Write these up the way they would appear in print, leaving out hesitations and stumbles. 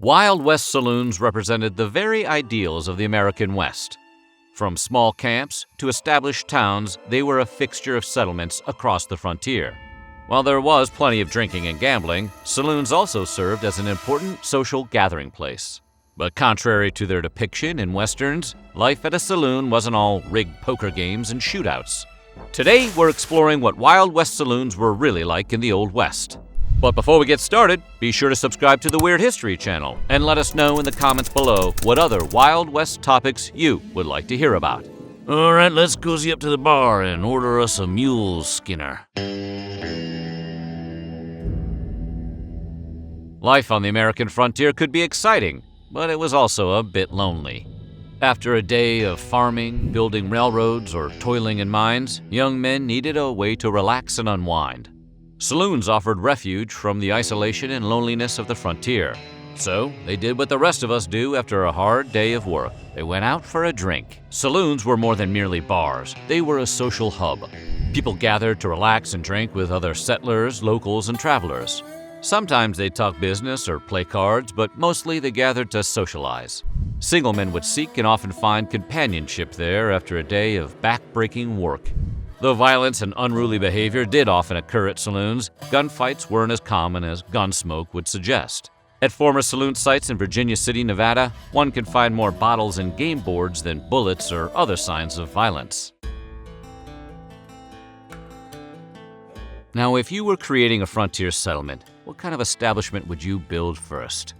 Wild West saloons represented the very ideals of the American West. From small camps to established towns, they were a fixture of settlements across the frontier. While there was plenty of drinking and gambling, saloons also served as an important social gathering place. But contrary to their depiction in westerns, life at a saloon wasn't all rigged poker games and shootouts. Today, we're exploring what Wild West saloons were really like in the Old West. But before we get started, be sure to subscribe to the Weird History channel and let us know in the comments below what other Wild West topics you would like to hear about. All right, let's cozy up to the bar and order us a mule skinner. Life on the American frontier could be exciting, but it was also a bit lonely. After a day of farming, building railroads, or toiling in mines, young men needed a way to relax and unwind. Saloons offered refuge from the isolation and loneliness of the frontier. So they did what the rest of us do after a hard day of work. They went out for a drink. Saloons were more than merely bars. They were a social hub. People gathered to relax and drink with other settlers, locals, and travelers. Sometimes they'd talk business or play cards, but mostly they gathered to socialize. Single men would seek and often find companionship there after a day of back-breaking work. Though violence and unruly behavior did often occur at saloons, gunfights weren't as common as gunsmoke would suggest. At former saloon sites in Virginia City, Nevada, one can find more bottles and game boards than bullets or other signs of violence. Now, if you were creating a frontier settlement, what kind of establishment would you build first?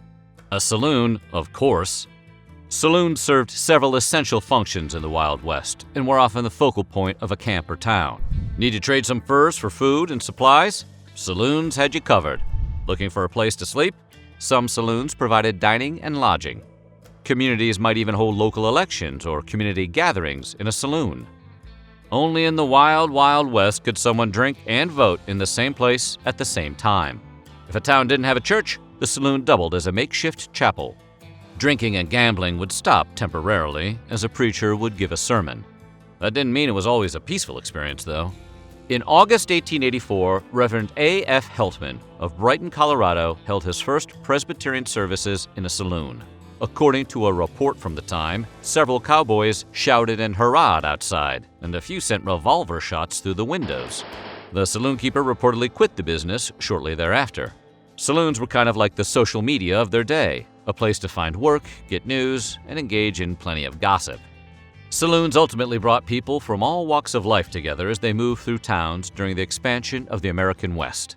A saloon, of course. Saloons served several essential functions in the Wild West and were often the focal point of a camp or town. Need to trade some furs for food and supplies? Saloons had you covered. Looking for a place to sleep? Some saloons provided dining and lodging. Communities might even hold local elections or community gatherings in a saloon. Only in the Wild West could someone drink and vote in the same place at the same time. If a town didn't have a church, the saloon doubled as a makeshift chapel. Drinking and gambling would stop temporarily, as a preacher would give a sermon. That didn't mean it was always a peaceful experience, though. In August 1884, Reverend A.F. Heltman of Brighton, Colorado, held his first Presbyterian services in a saloon. According to a report from the time, several cowboys shouted and hurrahed outside, and a few sent revolver shots through the windows. The saloonkeeper reportedly quit the business shortly thereafter. Saloons were kind of like the social media of their day, a place to find work, get news, and engage in plenty of gossip. Saloons ultimately brought people from all walks of life together as they moved through towns during the expansion of the American West.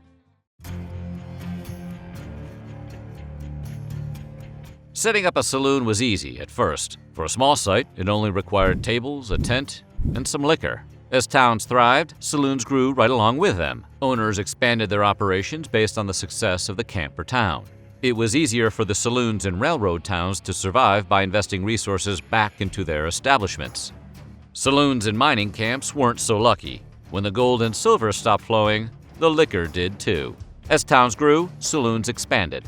Setting up a saloon was easy at first. For a small site, it only required tables, a tent, and some liquor. As towns thrived, saloons grew right along with them. Owners expanded their operations based on the success of the camp or town. It was easier for the saloons in railroad towns to survive by investing resources back into their establishments. Saloons in mining camps weren't so lucky. When the gold and silver stopped flowing, the liquor did too. As towns grew, saloons expanded.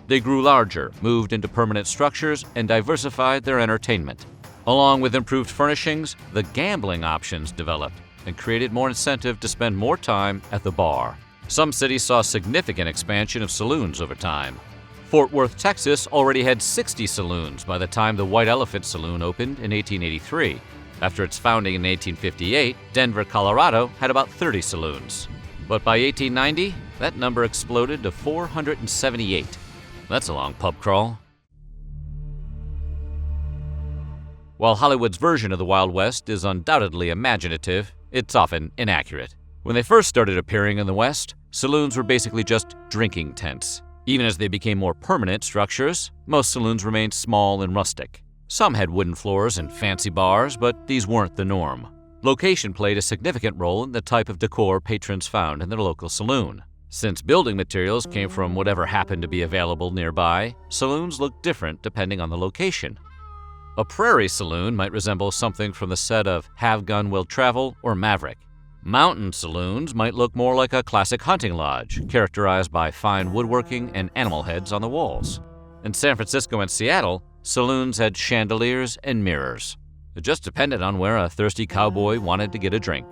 They grew larger, moved into permanent structures, and diversified their entertainment. Along with improved furnishings, the gambling options developed and created more incentive to spend more time at the bar. Some cities saw significant expansion of saloons over time. Fort Worth, Texas already had 60 saloons by the time the White Elephant Saloon opened in 1883. After its founding in 1858, Denver, Colorado had about 30 saloons. But by 1890, that number exploded to 478. That's a long pub crawl. While Hollywood's version of the Wild West is undoubtedly imaginative, it's often inaccurate. When they first started appearing in the West, saloons were basically just drinking tents. Even as they became more permanent structures, most saloons remained small and rustic. Some had wooden floors and fancy bars, but these weren't the norm. Location played a significant role in the type of decor patrons found in their local saloon. Since building materials came from whatever happened to be available nearby, saloons looked different depending on the location. A prairie saloon might resemble something from the set of Have Gun Will Travel or Maverick. Mountain saloons might look more like a classic hunting lodge, characterized by fine woodworking and animal heads on the walls. In San Francisco and Seattle, saloons had chandeliers and mirrors. It just depended on where a thirsty cowboy wanted to get a drink.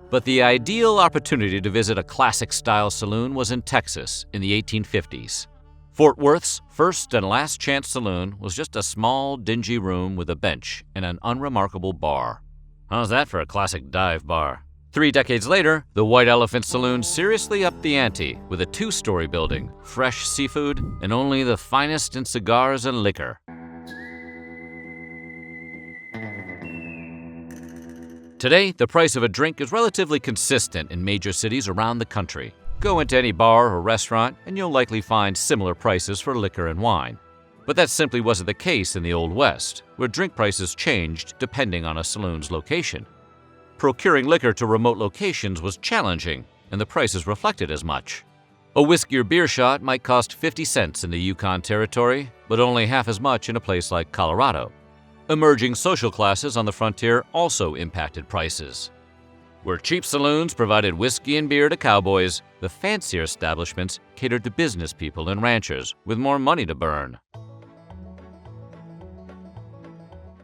But the ideal opportunity to visit a classic-style saloon was in Texas in the 1850s. Fort Worth's first and last chance saloon was just a small, dingy room with a bench and an unremarkable bar. How's that for a classic dive bar? 3 decades later, the White Elephant Saloon seriously upped the ante with a 2-story building, fresh seafood, and only the finest in cigars and liquor. Today, the price of a drink is relatively consistent in major cities around the country. Go into any bar or restaurant, and you'll likely find similar prices for liquor and wine. But that simply wasn't the case in the Old West, where drink prices changed depending on a saloon's location. Procuring liquor to remote locations was challenging, and the prices reflected as much. A whiskey or beer shot might cost 50 cents in the Yukon Territory, but only half as much in a place like Colorado. Emerging social classes on the frontier also impacted prices. Where cheap saloons provided whiskey and beer to cowboys, the fancier establishments catered to business people and ranchers with more money to burn.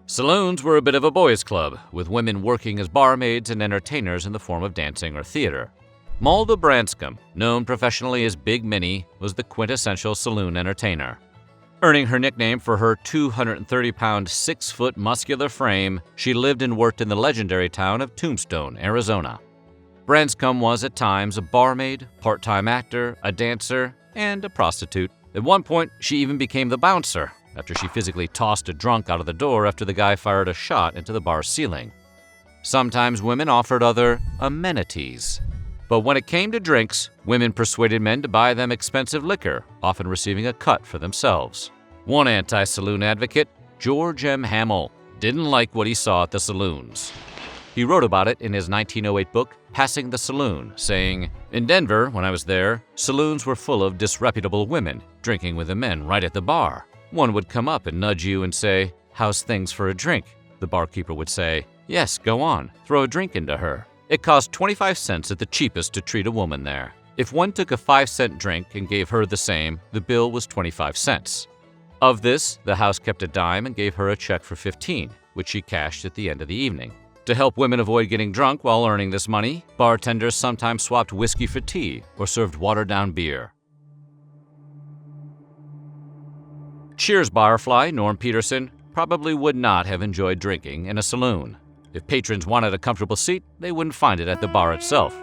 Saloons were a bit of a boys' club, with women working as barmaids and entertainers in the form of dancing or theater. Malda Branscombe, known professionally as Big Minnie, was the quintessential saloon entertainer. Earning her nickname for her 230-pound, 6-foot muscular frame, she lived and worked in the legendary town of Tombstone, Arizona. Branscombe was at times a barmaid, part-time actor, a dancer, and a prostitute. At one point, she even became the bouncer, after she physically tossed a drunk out of the door after the guy fired a shot into the bar's ceiling. Sometimes women offered other amenities. But when it came to drinks, women persuaded men to buy them expensive liquor, often receiving a cut for themselves. One anti-saloon advocate, George M. Hamill, didn't like what he saw at the saloons. He wrote about it in his 1908 book, Passing the Saloon, saying, "In Denver, when I was there, saloons were full of disreputable women, drinking with the men right at the bar. One would come up and nudge you and say, 'How's things for a drink?' The barkeeper would say, 'Yes, go on, throw a drink into her.' It cost 25 cents at the cheapest to treat a woman there. If one took a 5-cent drink and gave her the same, the bill was 25 cents. Of this, the house kept a dime and gave her a check for 15, which she cashed at the end of the evening. To help women avoid getting drunk while earning this money, bartenders sometimes swapped whiskey for tea or served watered-down beer." Cheers barfly Norm Peterson probably would not have enjoyed drinking in a saloon. If patrons wanted a comfortable seat, they wouldn't find it at the bar itself.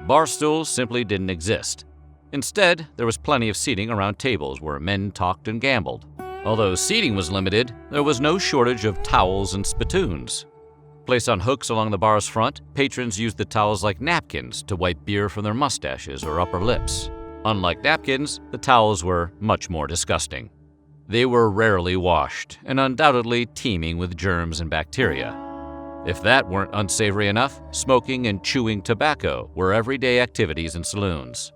Bar stools simply didn't exist. Instead, there was plenty of seating around tables where men talked and gambled. Although seating was limited, there was no shortage of towels and spittoons. Placed on hooks along the bar's front, patrons used the towels like napkins to wipe beer from their mustaches or upper lips. Unlike napkins, the towels were much more disgusting. They were rarely washed and undoubtedly teeming with germs and bacteria. If that weren't unsavory enough, smoking and chewing tobacco were everyday activities in saloons.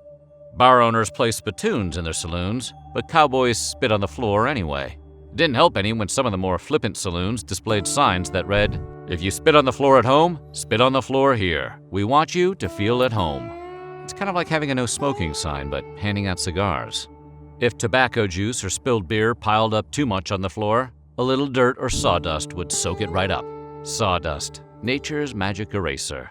Bar owners placed spittoons in their saloons, but cowboys spit on the floor anyway. It didn't help any when some of the more flippant saloons displayed signs that read, "If you spit on the floor at home, spit on the floor here. We want you to feel at home." It's kind of like having a no smoking sign, but handing out cigars. If tobacco juice or spilled beer piled up too much on the floor, a little dirt or sawdust would soak it right up. Sawdust, nature's magic eraser.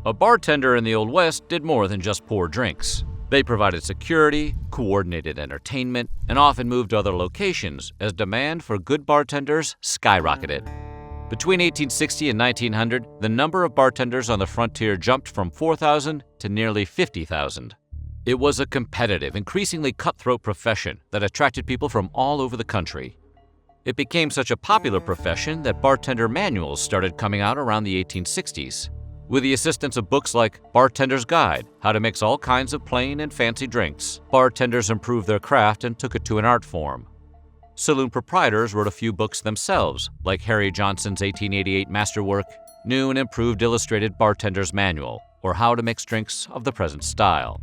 A bartender in the Old West did more than just pour drinks. They provided security, coordinated entertainment, and often moved to other locations as demand for good bartenders skyrocketed. Between 1860 and 1900, the number of bartenders on the frontier jumped from 4,000 to nearly 50,000. It was a competitive, increasingly cutthroat profession that attracted people from all over the country. It became such a popular profession that bartender manuals started coming out around the 1860s. With the assistance of books like Bartender's Guide, How to Mix All Kinds of Plain and Fancy Drinks, bartenders improved their craft and took it to an art form. Saloon proprietors wrote a few books themselves, like Harry Johnson's 1888 masterwork, New and Improved Illustrated Bartender's Manual, or How to Mix Drinks of the Present Style.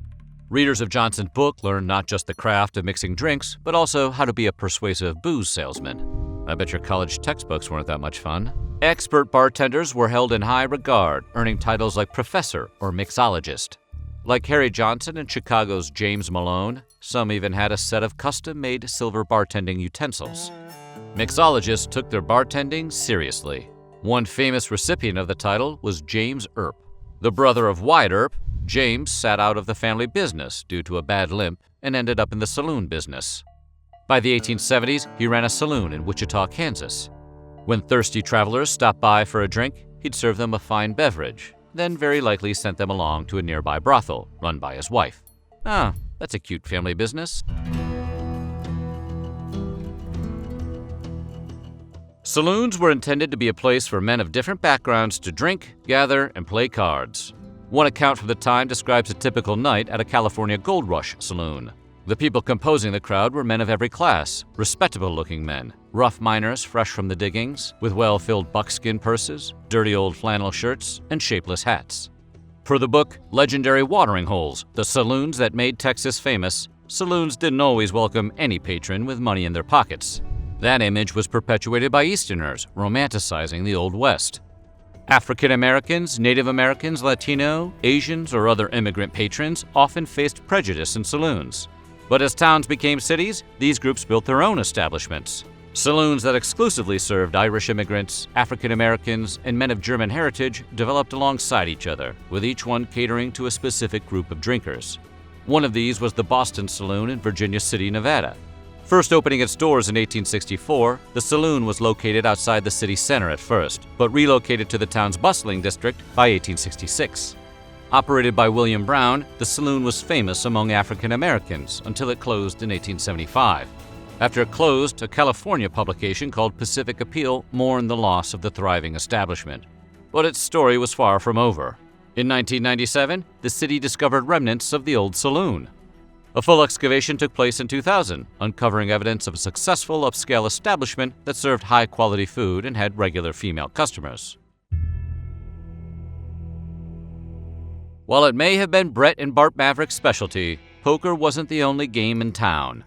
Readers of Johnson's book learned not just the craft of mixing drinks, but also how to be a persuasive booze salesman. I bet your college textbooks weren't that much fun. Expert bartenders were held in high regard, earning titles like professor or mixologist. Like Harry Johnson and Chicago's James Malone, some even had a set of custom-made silver bartending utensils. Mixologists took their bartending seriously. One famous recipient of the title was James Earp. The brother of Wyatt Earp, James sat out of the family business due to a bad limp and ended up in the saloon business. By the 1870s, he ran a saloon in Wichita, Kansas. When thirsty travelers stopped by for a drink, he'd serve them a fine beverage, then very likely sent them along to a nearby brothel run by his wife. Ah, that's a cute family business. Saloons were intended to be a place for men of different backgrounds to drink, gather, and play cards. One account from the time describes a typical night at a California gold rush saloon. The people composing the crowd were men of every class, respectable-looking men, rough miners fresh from the diggings, with well-filled buckskin purses, dirty old flannel shirts, and shapeless hats. Per the book Legendary Watering Holes, The Saloons That Made Texas Famous, saloons didn't always welcome any patron with money in their pockets. That image was perpetuated by Easterners, romanticizing the Old West. African Americans, Native Americans, Latino, Asians, or other immigrant patrons often faced prejudice in saloons. But as towns became cities, these groups built their own establishments. Saloons that exclusively served Irish immigrants, African Americans, and men of German heritage developed alongside each other, with each one catering to a specific group of drinkers. One of these was the Boston Saloon in Virginia City, Nevada. First opening its doors in 1864, the saloon was located outside the city center at first, but relocated to the town's bustling district by 1866. Operated by William Brown, the saloon was famous among African Americans until it closed in 1875. After it closed, a California publication called Pacific Appeal mourned the loss of the thriving establishment. But its story was far from over. In 1997, the city discovered remnants of the old saloon. A full excavation took place in 2000, uncovering evidence of a successful upscale establishment that served high-quality food and had regular female customers. While it may have been Brett and Bart Maverick's specialty, poker wasn't the only game in town.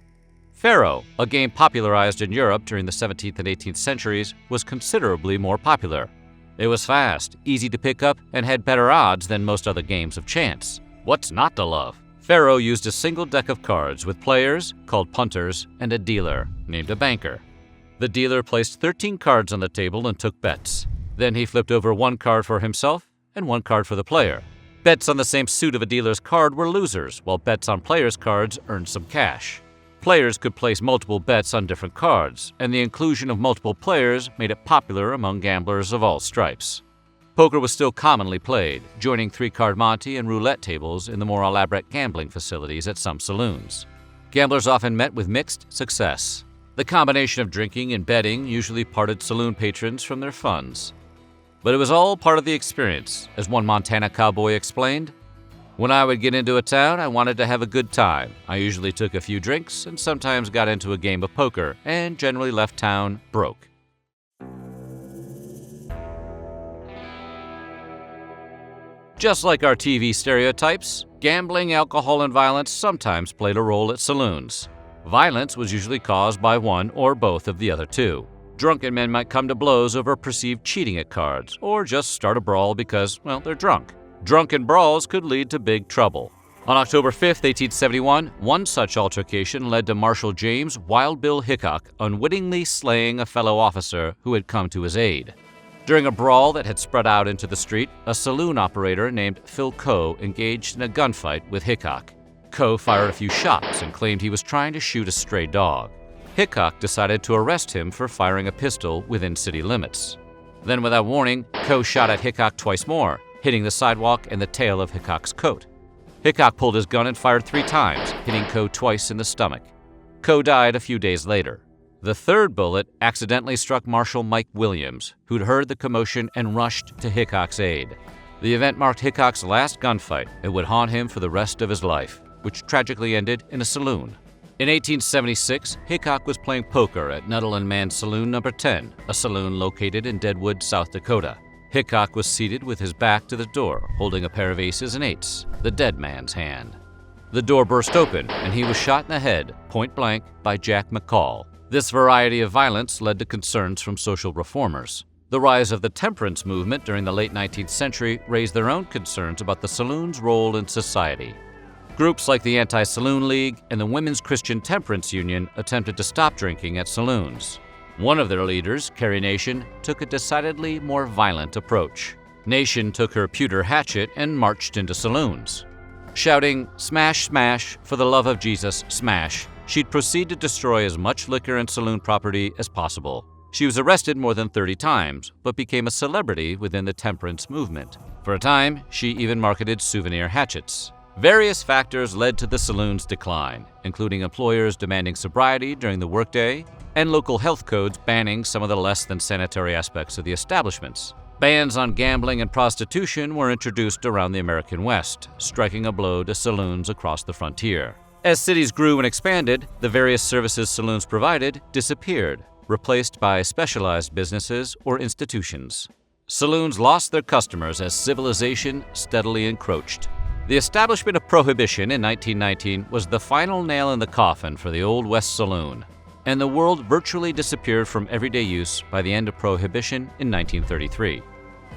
Faro, a game popularized in Europe during the 17th and 18th centuries, was considerably more popular. It was fast, easy to pick up, and had better odds than most other games of chance. What's not to love? Faro used a single deck of cards with players, called punters, and a dealer, named a banker. The dealer placed 13 cards on the table and took bets. Then he flipped over one card for himself and one card for the player. Bets on the same suit of a dealer's card were losers, while bets on players' cards earned some cash. Players could place multiple bets on different cards, and the inclusion of multiple players made it popular among gamblers of all stripes. Poker was still commonly played, joining three-card Monte and roulette tables in the more elaborate gambling facilities at some saloons. Gamblers often met with mixed success. The combination of drinking and betting usually parted saloon patrons from their funds. But it was all part of the experience, as one Montana cowboy explained. When I would get into a town, I wanted to have a good time. I usually took a few drinks and sometimes got into a game of poker and generally left town broke. Just like our TV stereotypes, gambling, alcohol, and violence sometimes played a role at saloons. Violence was usually caused by one or both of the other two. Drunken men might come to blows over perceived cheating at cards, or just start a brawl because, well, they're drunk. Drunken brawls could lead to big trouble. On October 5, 1871, one such altercation led to Marshal James Wild Bill Hickok unwittingly slaying a fellow officer who had come to his aid. During a brawl that had spread out into the street, a saloon operator named Phil Coe engaged in a gunfight with Hickok. Coe fired a few shots and claimed he was trying to shoot a stray dog. Hickok decided to arrest him for firing a pistol within city limits. Then, without warning, Coe shot at Hickok twice more, hitting the sidewalk and the tail of Hickok's coat. Hickok pulled his gun and fired 3 times, hitting Coe twice in the stomach. Coe died a few days later. The third bullet accidentally struck Marshal Mike Williams, who'd heard the commotion and rushed to Hickok's aid. The event marked Hickok's last gunfight and would haunt him for the rest of his life, which tragically ended in a saloon. In 1876, Hickok was playing poker at Nuttall and Mann Saloon No. 10, a saloon located in Deadwood, South Dakota. Hickok was seated with his back to the door, holding a pair of aces and eights, the dead man's hand. The door burst open, and he was shot in the head, point blank, by Jack McCall. This variety of violence led to concerns from social reformers. The rise of the temperance movement during the late 19th century raised their own concerns about the saloon's role in society. Groups like the Anti-Saloon League and the Women's Christian Temperance Union attempted to stop drinking at saloons. One of their leaders, Carrie Nation, took a decidedly more violent approach. Nation took her pewter hatchet and marched into saloons. Shouting, "Smash, smash, for the love of Jesus, smash," she'd proceed to destroy as much liquor and saloon property as possible. She was arrested more than 30 times, but became a celebrity within the temperance movement. For a time, she even marketed souvenir hatchets. Various factors led to the saloon's decline, including employers demanding sobriety during the workday and local health codes banning some of the less than sanitary aspects of the establishments. Bans on gambling and prostitution were introduced around the American West, striking a blow to saloons across the frontier. As cities grew and expanded, the various services saloons provided disappeared, replaced by specialized businesses or institutions. Saloons lost their customers as civilization steadily encroached. The establishment of Prohibition in 1919 was the final nail in the coffin for the Old West Saloon, and the world virtually disappeared from everyday use by the end of Prohibition in 1933.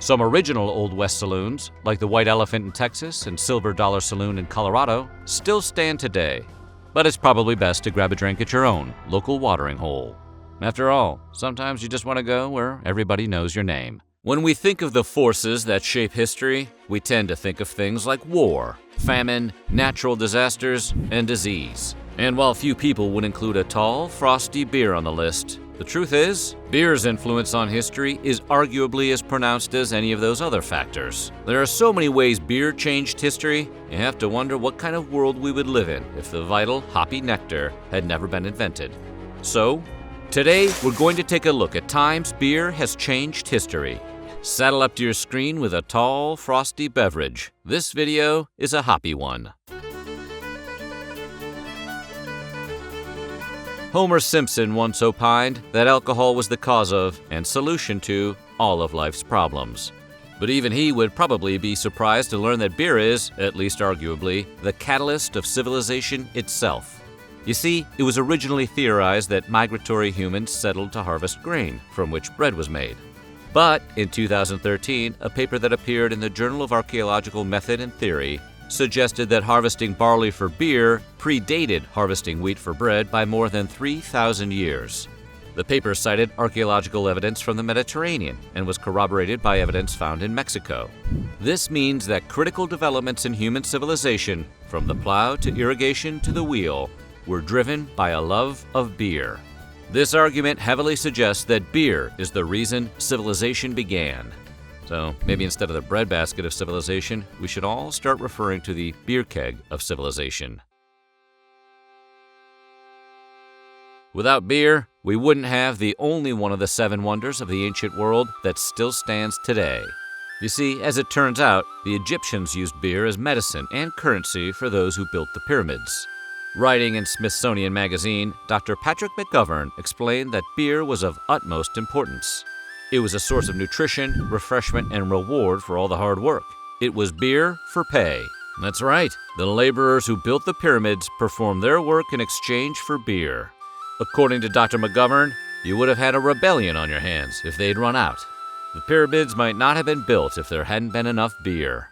Some original Old West saloons, like the White Elephant in Texas and Silver Dollar Saloon in Colorado, still stand today, but it's probably best to grab a drink at your own local watering hole. After all, sometimes you just want to go where everybody knows your name. When we think of the forces that shape history, we tend to think of things like war, famine, natural disasters, and disease. And while few people would include a tall, frosty beer on the list, the truth is, beer's influence on history is arguably as pronounced as any of those other factors. There are so many ways beer changed history, you have to wonder what kind of world we would live in if the vital, hoppy nectar had never been invented. So, today we're going to take a look at times beer has changed history. Saddle up to your screen with a tall, frosty beverage. This video is a hoppy one. Homer Simpson once opined that alcohol was the cause of and solution to all of life's problems. But even he would probably be surprised to learn that beer is, at least arguably, the catalyst of civilization itself. You see, it was originally theorized that migratory humans settled to harvest grain, from which bread was made. But in 2013, a paper that appeared in the Journal of Archaeological Method and Theory suggested that harvesting barley for beer predated harvesting wheat for bread by more than 3,000 years. The paper cited archaeological evidence from the Mediterranean and was corroborated by evidence found in Mexico. This means that critical developments in human civilization, from the plow to irrigation to the wheel, were driven by a love of beer. This argument heavily suggests that beer is the reason civilization began. So maybe instead of the breadbasket of civilization, we should all start referring to the beer keg of civilization. Without beer, we wouldn't have the only one of the 7 wonders of the ancient world that still stands today. You see, as it turns out, the Egyptians used beer as medicine and currency for those who built the pyramids. Writing in Smithsonian Magazine, Dr. Patrick McGovern explained that beer was of utmost importance. It was a source of nutrition, refreshment, and reward for all the hard work. It was beer for pay. That's right, the laborers who built the pyramids performed their work in exchange for beer. According to Dr. McGovern, you would have had a rebellion on your hands if they'd run out. The pyramids might not have been built if there hadn't been enough beer.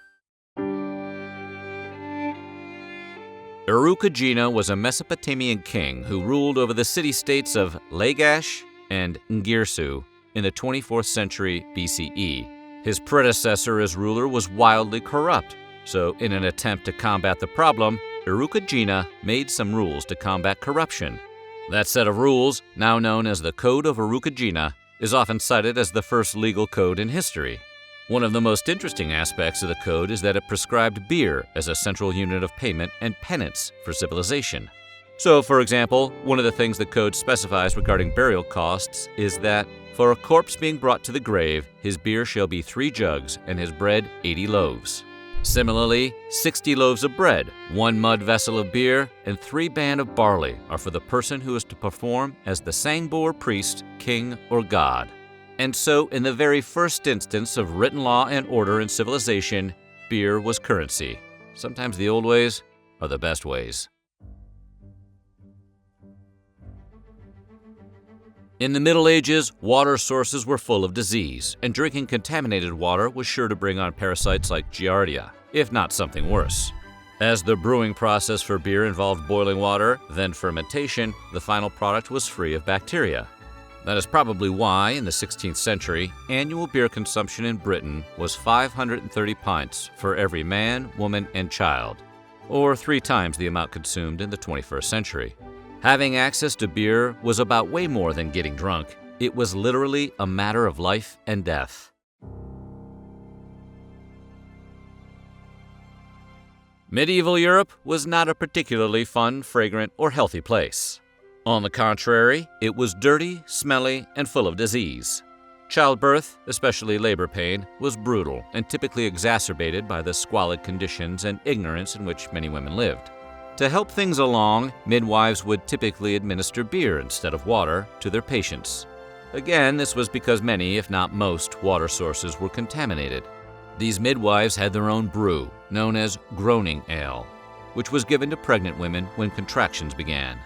Urukagina was a Mesopotamian king who ruled over the city-states of Lagash and Ngirsu in the 24th century BCE. His predecessor as ruler was wildly corrupt, so in an attempt to combat the problem, Urukagina made some rules to combat corruption. That set of rules, now known as the Code of Urukagina, is often cited as the first legal code in history. One of the most interesting aspects of the code is that it prescribed beer as a central unit of payment and penance for civilization. So, for example, one of the things the code specifies regarding burial costs is that for a corpse being brought to the grave, his beer shall be 3 jugs and his bread 80 loaves. Similarly, 60 loaves of bread, 1 mud vessel of beer, and 3 ban of barley are for the person who is to perform as the Sangbor priest, king, or god. And so, in the very first instance of written law and order in civilization, beer was currency. Sometimes the old ways are the best ways. In the Middle Ages, water sources were full of disease, and drinking contaminated water was sure to bring on parasites like Giardia, if not something worse. As the brewing process for beer involved boiling water, then fermentation, the final product was free of bacteria. That is probably why, in the 16th century, annual beer consumption in Britain was 530 pints for every man, woman, and child. or 3 times the amount consumed in the 21st century. Having access to beer was about way more than getting drunk. It was literally a matter of life and death. Medieval Europe was not a particularly fun, fragrant, or healthy place. On the contrary, it was dirty, smelly, and full of disease. Childbirth, especially labor pain, was brutal and typically exacerbated by the squalid conditions and ignorance in which many women lived. To help things along, midwives would typically administer beer instead of water to their patients. Again, this was because many, if not most, water sources were contaminated. These midwives had their own brew, known as groaning ale, which was given to pregnant women when contractions began.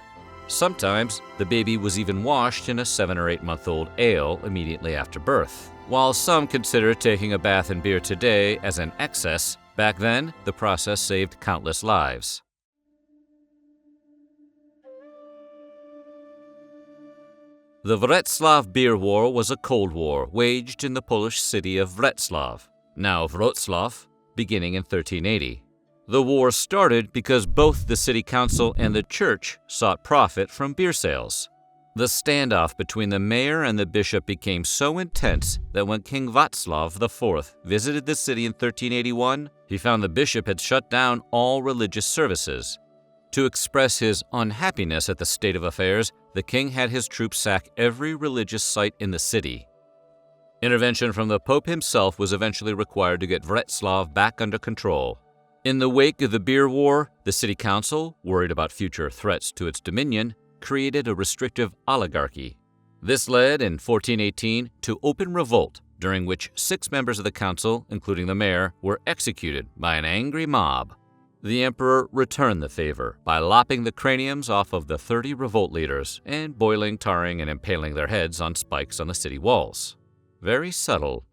Sometimes, the baby was even washed in a 7 or 8 month old ale immediately after birth. While some consider taking a bath in beer today as an excess, back then, the process saved countless lives. The Wrocław Beer War was a Cold War waged in the Polish city of Wrocław, now Wrocław, beginning in 1380. The war started because both the city council and the church sought profit from beer sales. The standoff between the mayor and the bishop became so intense that when King Wacław IV visited the city in 1381, he found the bishop had shut down all religious services. To express his unhappiness at the state of affairs, the king had his troops sack every religious site in the city. Intervention from the Pope himself was eventually required to get Wrocław back under control. In the wake of the beer war, the city council, worried about future threats to its dominion, created a restrictive oligarchy. This led, in 1418, to open revolt, during which 6 members of the council, including the mayor, were executed by an angry mob. The emperor returned the favor by lopping the craniums off of the 30 revolt leaders and boiling, tarring, and impaling their heads on spikes on the city walls. Very subtle.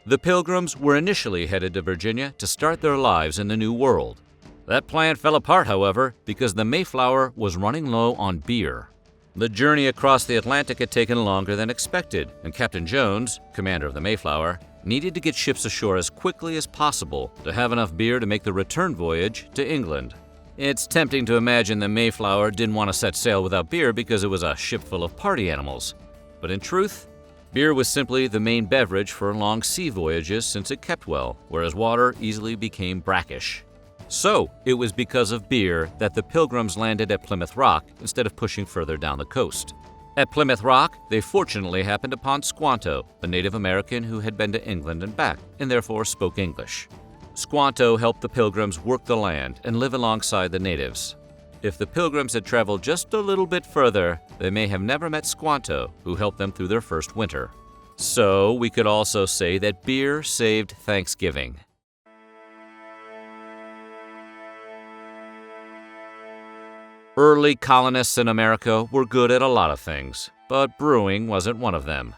The Pilgrims were initially headed to Virginia to start their lives in the New World. That plan fell apart, however, because the Mayflower was running low on beer. The journey across the Atlantic had taken longer than expected, and Captain Jones, commander of the Mayflower, needed to get ships ashore as quickly as possible to have enough beer to make the return voyage to England. It's tempting to imagine the Mayflower didn't want to set sail without beer because it was a ship full of party animals. But in truth, beer was simply the main beverage for long sea voyages since it kept well, whereas water easily became brackish. So, it was because of beer that the Pilgrims landed at Plymouth Rock instead of pushing further down the coast. At Plymouth Rock, they fortunately happened upon Squanto, a Native American who had been to England and back, and therefore spoke English. Squanto helped the Pilgrims work the land and live alongside the natives. If the Pilgrims had traveled just a little bit further, they may have never met Squanto, who helped them through their first winter. So, we could also say that beer saved Thanksgiving. Early colonists in America were good at a lot of things, but brewing wasn't one of them.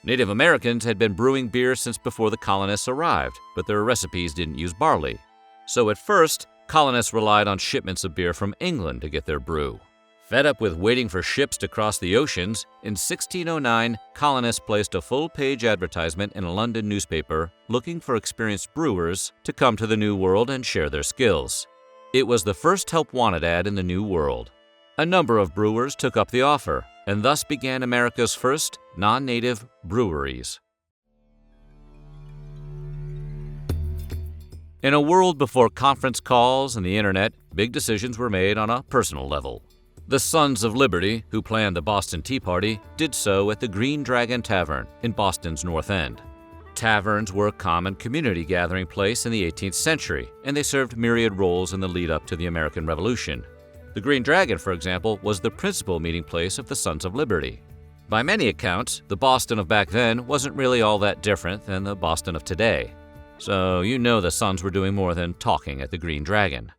Native Americans had been brewing beer since before the colonists arrived, but their recipes didn't use barley. So at first, colonists relied on shipments of beer from England to get their brew. Fed up with waiting for ships to cross the oceans, in 1609, colonists placed a full-page advertisement in a London newspaper looking for experienced brewers to come to the New World and share their skills. It was the first help wanted ad in the New World. A number of brewers took up the offer, and thus began America's first non-native breweries. In a world before conference calls and the internet, big decisions were made on a personal level. The Sons of Liberty, who planned the Boston Tea Party, did so at the Green Dragon Tavern in Boston's North End. Taverns were a common community gathering place in the 18th century, and they served myriad roles in the lead-up to the American Revolution. The Green Dragon, for example, was the principal meeting place of the Sons of Liberty. By many accounts, the Boston of back then wasn't really all that different than the Boston of today. So you know the Sons were doing more than talking at the Green Dragon.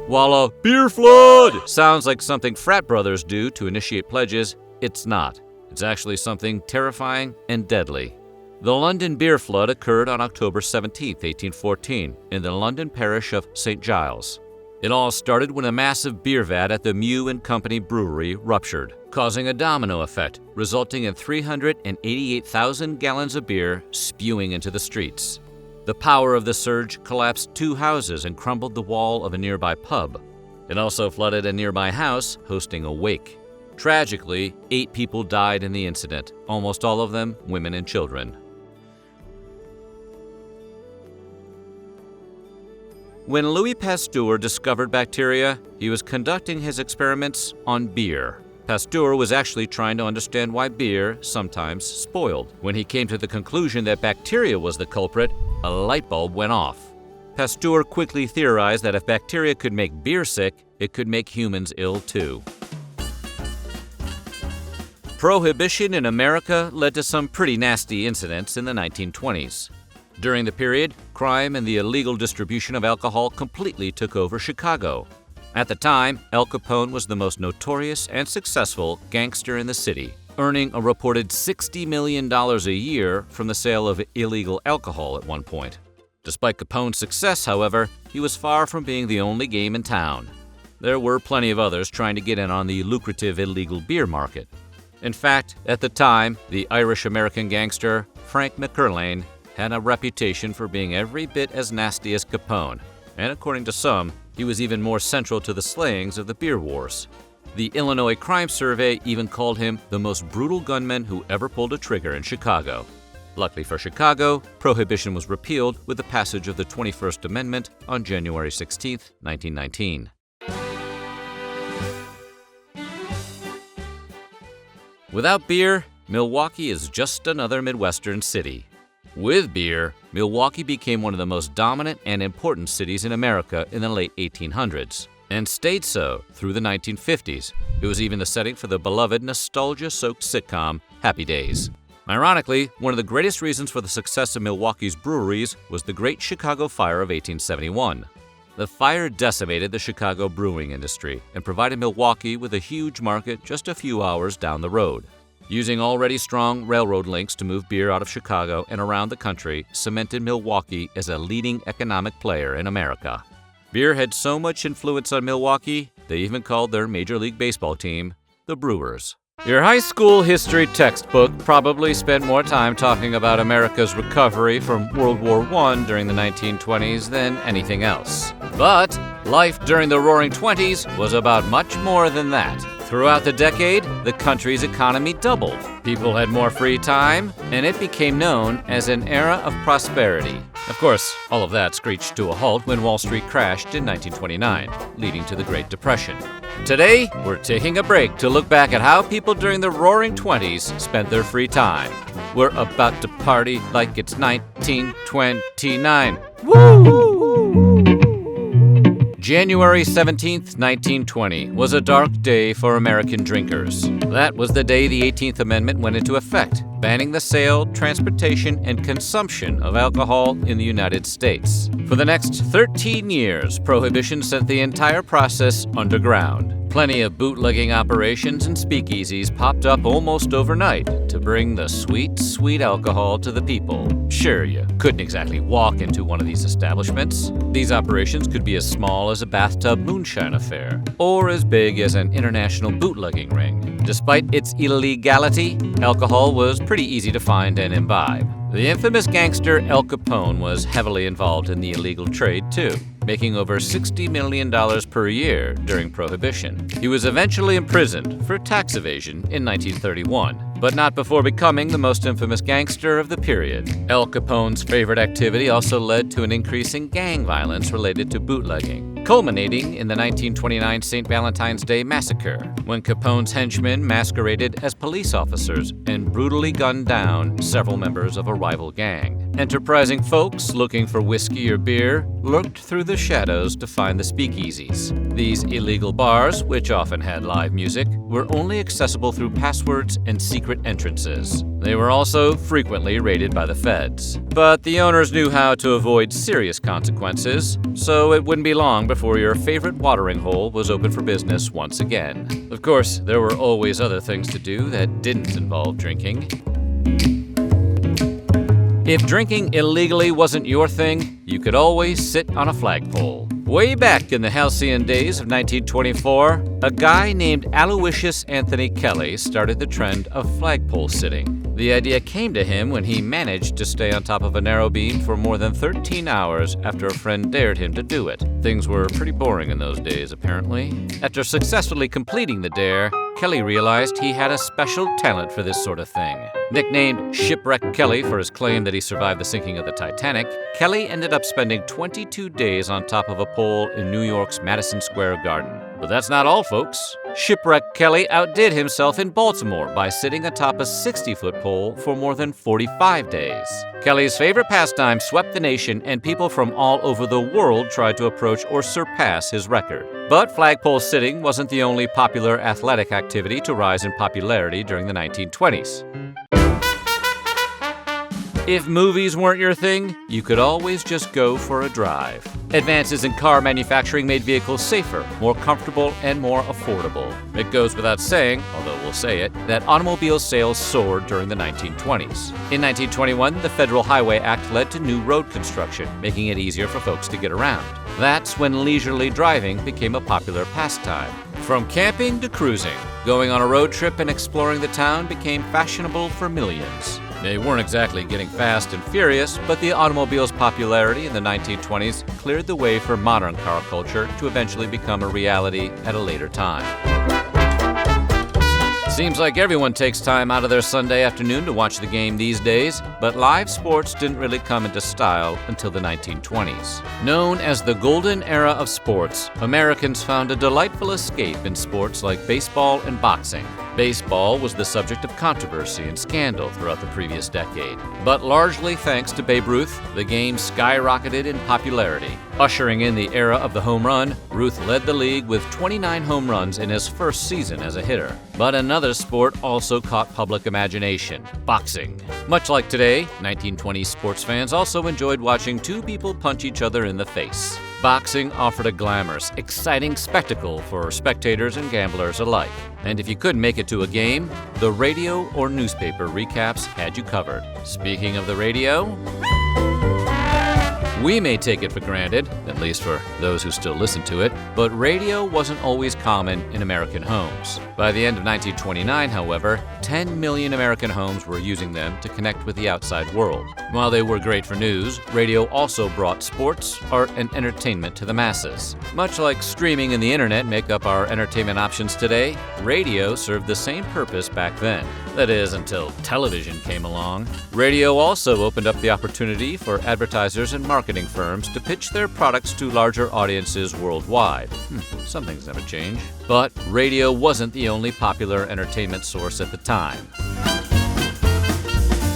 While a beer flood sounds like something frat brothers do to initiate pledges, it's not. It's actually something terrifying and deadly. The London beer flood occurred on October 17, 1814, in the London parish of St. Giles. It all started when a massive beer vat at the Mew & Company brewery ruptured, causing a domino effect, resulting in 388,000 gallons of beer spewing into the streets. The power of the surge collapsed 2 houses and crumbled the wall of a nearby pub. It also flooded a nearby house, hosting a wake. Tragically, 8 people died in the incident, almost all of them women and children. When Louis Pasteur discovered bacteria, he was conducting his experiments on beer. Pasteur was actually trying to understand why beer sometimes spoiled. When he came to the conclusion that bacteria was the culprit, a light bulb went off. Pasteur quickly theorized that if bacteria could make beer sick, it could make humans ill too. Prohibition in America led to some pretty nasty incidents in the 1920s. During the period, crime and the illegal distribution of alcohol completely took over Chicago. At the time, Al Capone was the most notorious and successful gangster in the city, earning a reported $60 million a year from the sale of illegal alcohol at one point. Despite Capone's success, however, he was far from being the only game in town. There were plenty of others trying to get in on the lucrative illegal beer market. In fact, at the time, the Irish-American gangster Frank McCurlane had a reputation for being every bit as nasty as Capone, and according to some, he was even more central to the slayings of the beer wars. The Illinois Crime Survey even called him the most brutal gunman who ever pulled a trigger in Chicago. Luckily for Chicago, Prohibition was repealed with the passage of the 21st Amendment on January 16, 1919. Without beer, Milwaukee is just another Midwestern city. With beer, Milwaukee became one of the most dominant and important cities in America in the late 1800s, and stayed so through the 1950s. It was even the setting for the beloved nostalgia-soaked sitcom Happy Days. Ironically, one of the greatest reasons for the success of Milwaukee's breweries was the Great Chicago Fire of 1871. The fire decimated the Chicago brewing industry and provided Milwaukee with a huge market just a few hours down the road. Using already strong railroad links to move beer out of Chicago and around the country cemented Milwaukee as a leading economic player in America. Beer had so much influence on Milwaukee, they even called their Major League Baseball team the Brewers. Your high school history textbook probably spent more time talking about America's recovery from World War I during the 1920s than anything else. But life during the Roaring Twenties was about much more than that. Throughout the decade, the country's economy doubled. People had more free time, and it became known as an era of prosperity. Of course, all of that screeched to a halt when Wall Street crashed in 1929, leading to the Great Depression. Today, we're taking a break to look back at how people during the Roaring Twenties spent their free time. We're about to party like it's 1929. Woo! January 17, 1920, was a dark day for American drinkers. That was the day the 18th Amendment went into effect, banning the sale, transportation, and consumption of alcohol in the United States. For the next 13 years, Prohibition sent the entire process underground. Plenty of bootlegging operations and speakeasies popped up almost overnight to bring the sweet, sweet alcohol to the people. Sure, you couldn't exactly walk into one of these establishments. These operations could be as small as a bathtub moonshine affair, or as big as an international bootlegging ring. Despite its illegality, alcohol was pretty easy to find and imbibe. The infamous gangster Al Capone was heavily involved in the illegal trade, too, making over $60 million per year during Prohibition. He was eventually imprisoned for tax evasion in 1931, but not before becoming the most infamous gangster of the period. Al Capone's favorite activity also led to an increase in gang violence related to bootlegging, culminating in the 1929 St. Valentine's Day Massacre, when Capone's henchmen masqueraded as police officers and brutally gunned down several members of a rival gang. Enterprising folks looking for whiskey or beer lurked through the shadows to find the speakeasies. These illegal bars, which often had live music, were only accessible through passwords and secret entrances. They were also frequently raided by the feds. But the owners knew how to avoid serious consequences, so it wouldn't be long before your favorite watering hole was open for business once again. Of course, there were always other things to do that didn't involve drinking. If drinking illegally wasn't your thing, you could always sit on a flagpole. Way back in the halcyon days of 1924, a guy named Aloysius Anthony Kelly started the trend of flagpole sitting. The idea came to him when he managed to stay on top of a narrow beam for more than 13 hours after a friend dared him to do it. Things were pretty boring in those days, apparently. After successfully completing the dare, Kelly realized he had a special talent for this sort of thing. Nicknamed Shipwreck Kelly for his claim that he survived the sinking of the Titanic, Kelly ended up spending 22 days on top of a pole in New York's Madison Square Garden. But that's not all, folks. Shipwreck Kelly outdid himself in Baltimore by sitting atop a 60-foot pole for more than 45 days. Kelly's favorite pastime swept the nation, and people from all over the world tried to approach or surpass his record. But flagpole sitting wasn't the only popular athletic activity to rise in popularity during the 1920s. If movies weren't your thing, you could always just go for a drive. Advances in car manufacturing made vehicles safer, more comfortable, and more affordable. It goes without saying, although we'll say it, that automobile sales soared during the 1920s. In 1921, the Federal Highway Act led to new road construction, making it easier for folks to get around. That's when leisurely driving became a popular pastime. From camping to cruising, going on a road trip and exploring the town became fashionable for millions. They weren't exactly getting fast and furious, but the automobile's popularity in the 1920s cleared the way for modern car culture to eventually become a reality at a later time. Seems like everyone takes time out of their Sunday afternoon to watch the game these days, but live sports didn't really come into style until the 1920s. Known as the golden era of sports, Americans found a delightful escape in sports like baseball and boxing. Baseball was the subject of controversy and scandal throughout the previous decade, but largely thanks to Babe Ruth, the game skyrocketed in popularity. Ushering in the era of the home run, Ruth led the league with 29 home runs in his first season as a hitter. But another sport also caught public imagination: boxing. Much like today, 1920s sports fans also enjoyed watching two people punch each other in the face. Boxing offered a glamorous, exciting spectacle for spectators and gamblers alike. And if you couldn't make it to a game, the radio or newspaper recaps had you covered. Speaking of the radio, we may take it for granted, at least for those who still listen to it, but radio wasn't always common in American homes. By the end of 1929, however, 10 million American homes were using them to connect with the outside world. While they were great for news, radio also brought sports, art, and entertainment to the masses. Much like streaming and the internet make up our entertainment options today, radio served the same purpose back then. That is, until television came along. Radio also opened up the opportunity for advertisers and marketing firms to pitch their products to larger audiences worldwide. Some things never change. But radio wasn't the only popular entertainment source at the time.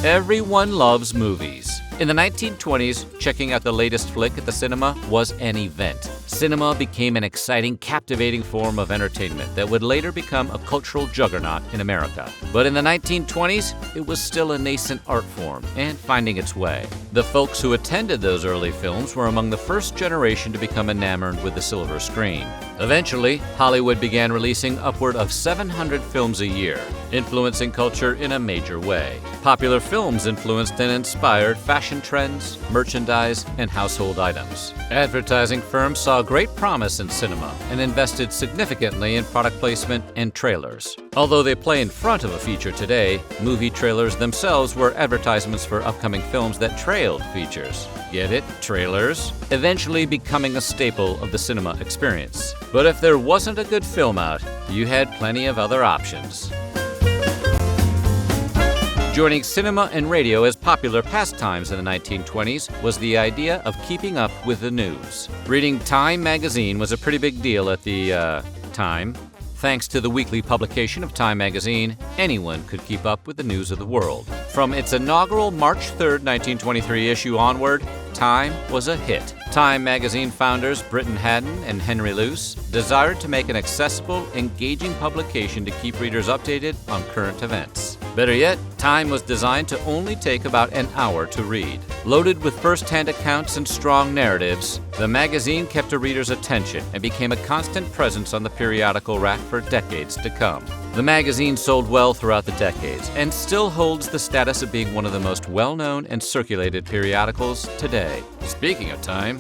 Everyone loves movies. In the 1920s, checking out the latest flick at the cinema was an event. Cinema became an exciting, captivating form of entertainment that would later become a cultural juggernaut in America. But in the 1920s, it was still a nascent art form and finding its way. The folks who attended those early films were among the first generation to become enamored with the silver screen. Eventually, Hollywood began releasing upward of 700 films a year, influencing culture in a major way. Popular films influenced and inspired fashion trends, merchandise, and household items. Advertising firms saw great promise in cinema and invested significantly in product placement and trailers. Although they play in front of a feature today, movie trailers themselves were advertisements for upcoming films that trailed features. Get it? Trailers? Eventually becoming a staple of the cinema experience. But if there wasn't a good film out, you had plenty of other options. Joining cinema and radio as popular pastimes in the 1920s was the idea of keeping up with the news. Reading Time magazine was a pretty big deal at the time. Thanks to the weekly publication of Time magazine, anyone could keep up with the news of the world. From its inaugural March 3, 1923 issue onward, Time was a hit. Time magazine founders Britton Haddon and Henry Luce desired to make an accessible, engaging publication to keep readers updated on current events. Better yet, Time was designed to only take about an hour to read. Loaded with first-hand accounts and strong narratives, the magazine kept a reader's attention and became a constant presence on the periodical rack for decades to come. The magazine sold well throughout the decades and still holds the status of being one of the most well-known and circulated periodicals today. Speaking of Time,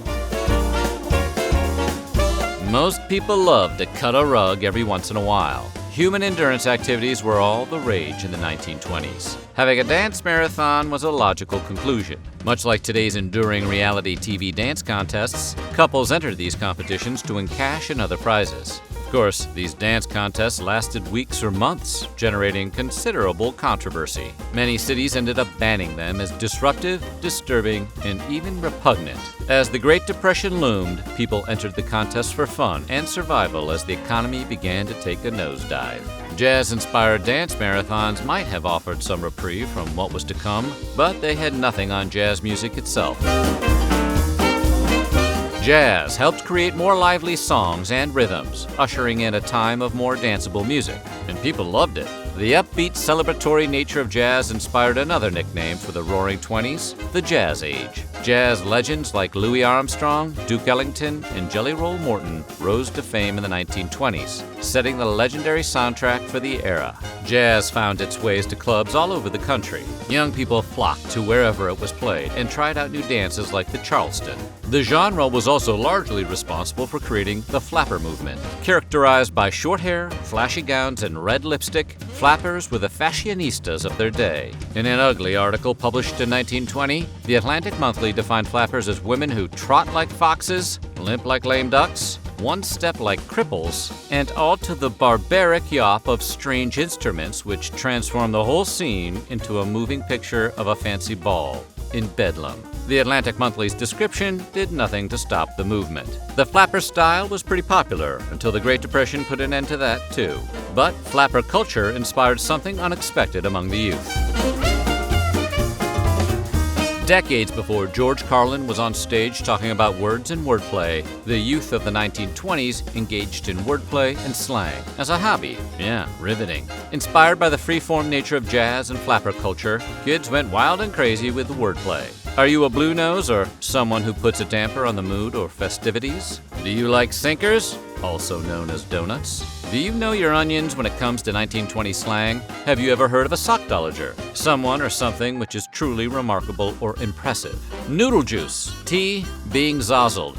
Most people loved to cut a rug every once in a while. Human endurance activities were all the rage in the 1920s. Having a dance marathon was a logical conclusion. Much like today's enduring reality TV dance contests, couples entered these competitions to win cash and other prizes. Of course, these dance contests lasted weeks or months, generating considerable controversy. Many cities ended up banning them as disruptive, disturbing, and even repugnant. As the Great Depression loomed, people entered the contest for fun and survival as the economy began to take a nosedive. Jazz-inspired dance marathons might have offered some reprieve from what was to come, but they had nothing on jazz music itself. Jazz helped create more lively songs and rhythms, ushering in a time of more danceable music, and people loved it. The upbeat, celebratory nature of jazz inspired another nickname for the Roaring '20s, the Jazz Age. Jazz legends like Louis Armstrong, Duke Ellington, and Jelly Roll Morton rose to fame in the 1920s, setting the legendary soundtrack for the era. Jazz found its ways to clubs all over the country. Young people flocked to wherever it was played and tried out new dances like the Charleston. The genre was also largely responsible for creating the flapper movement. Characterized by short hair, flashy gowns, and red lipstick, flappers were the fashionistas of their day. In an ugly article published in 1920, The Atlantic Monthly defined flappers as women who trot like foxes, limp like lame ducks, one step like cripples, and all to the barbaric yawp of strange instruments which transform the whole scene into a moving picture of a fancy ball in Bedlam. The Atlantic Monthly's description did nothing to stop the movement. The flapper style was pretty popular until the Great Depression put an end to that too. But flapper culture inspired something unexpected among the youth. Decades before George Carlin was on stage talking about words and wordplay, the youth of the 1920s engaged in wordplay and slang as a hobby. Yeah, riveting. Inspired by the free-form nature of jazz and flapper culture, kids went wild and crazy with the wordplay. Are you a blue nose or someone who puts a damper on the mood or festivities? Do you like sinkers, also known as donuts? Do you know your onions when it comes to 1920 slang? Have you ever heard of a sockdolager? Someone or something which is truly remarkable or impressive. Noodle juice. Tea, being zozzled,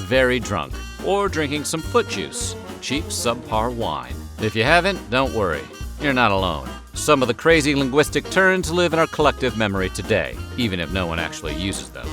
very drunk, or drinking some foot juice, cheap subpar wine. If you haven't, don't worry. You're not alone. Some of the crazy linguistic turns live in our collective memory today, even if no one actually uses them.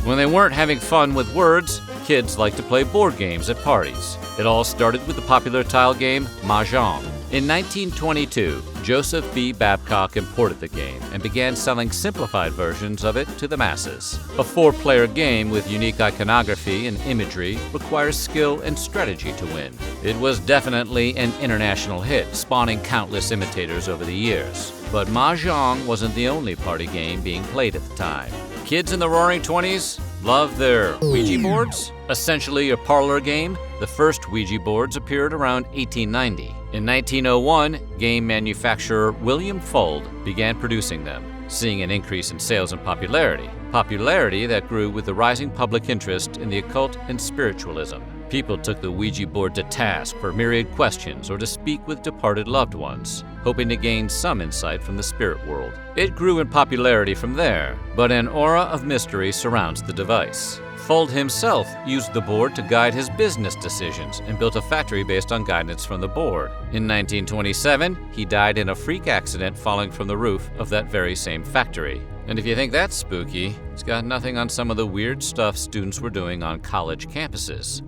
When they weren't having fun with words, kids liked to play board games at parties. It all started with the popular tile game Mahjong. In 1922, Joseph B. Babcock imported the game and began selling simplified versions of it to the masses. A 4-player game with unique iconography and imagery requires skill and strategy to win. It was definitely an international hit, spawning countless imitators over the years. But Mahjong wasn't the only party game being played at the time. Kids in the Roaring '20s loved their Ouija boards, essentially a parlor game. The first Ouija boards appeared around 1890. In 1901, game manufacturer William Fuld began producing them, seeing an increase in sales and popularity that grew with the rising public interest in the occult and spiritualism. People took the Ouija board to task for myriad questions or to speak with departed loved ones, hoping to gain some insight from the spirit world. It grew in popularity from there, but an aura of mystery surrounds the device. Fuld himself used the board to guide his business decisions and built a factory based on guidance from the board. In 1927, he died in a freak accident falling from the roof of that very same factory. And if you think that's spooky, it's got nothing on some of the weird stuff students were doing on college campuses.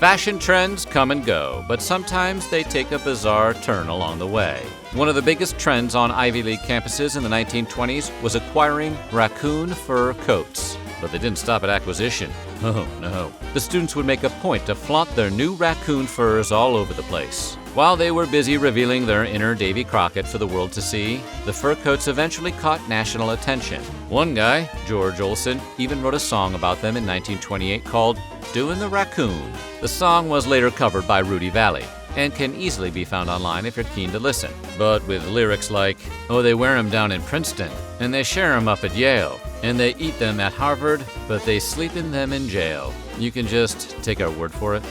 Fashion trends come and go, but sometimes they take a bizarre turn along the way. One of the biggest trends on Ivy League campuses in the 1920s was acquiring raccoon fur coats. But they didn't stop at acquisition. Oh no. The students would make a point to flaunt their new raccoon furs all over the place. While they were busy revealing their inner Davy Crockett for the world to see, the fur coats eventually caught national attention. One guy, George Olson, even wrote a song about them in 1928 called "Doin' the Raccoon." The song was later covered by Rudy Valley and can easily be found online if you're keen to listen. But with lyrics like, "Oh, they wear 'em down in Princeton, and they share 'em up at Yale, and they eat them at Harvard, but they sleep in them in jail." You can just take our word for it.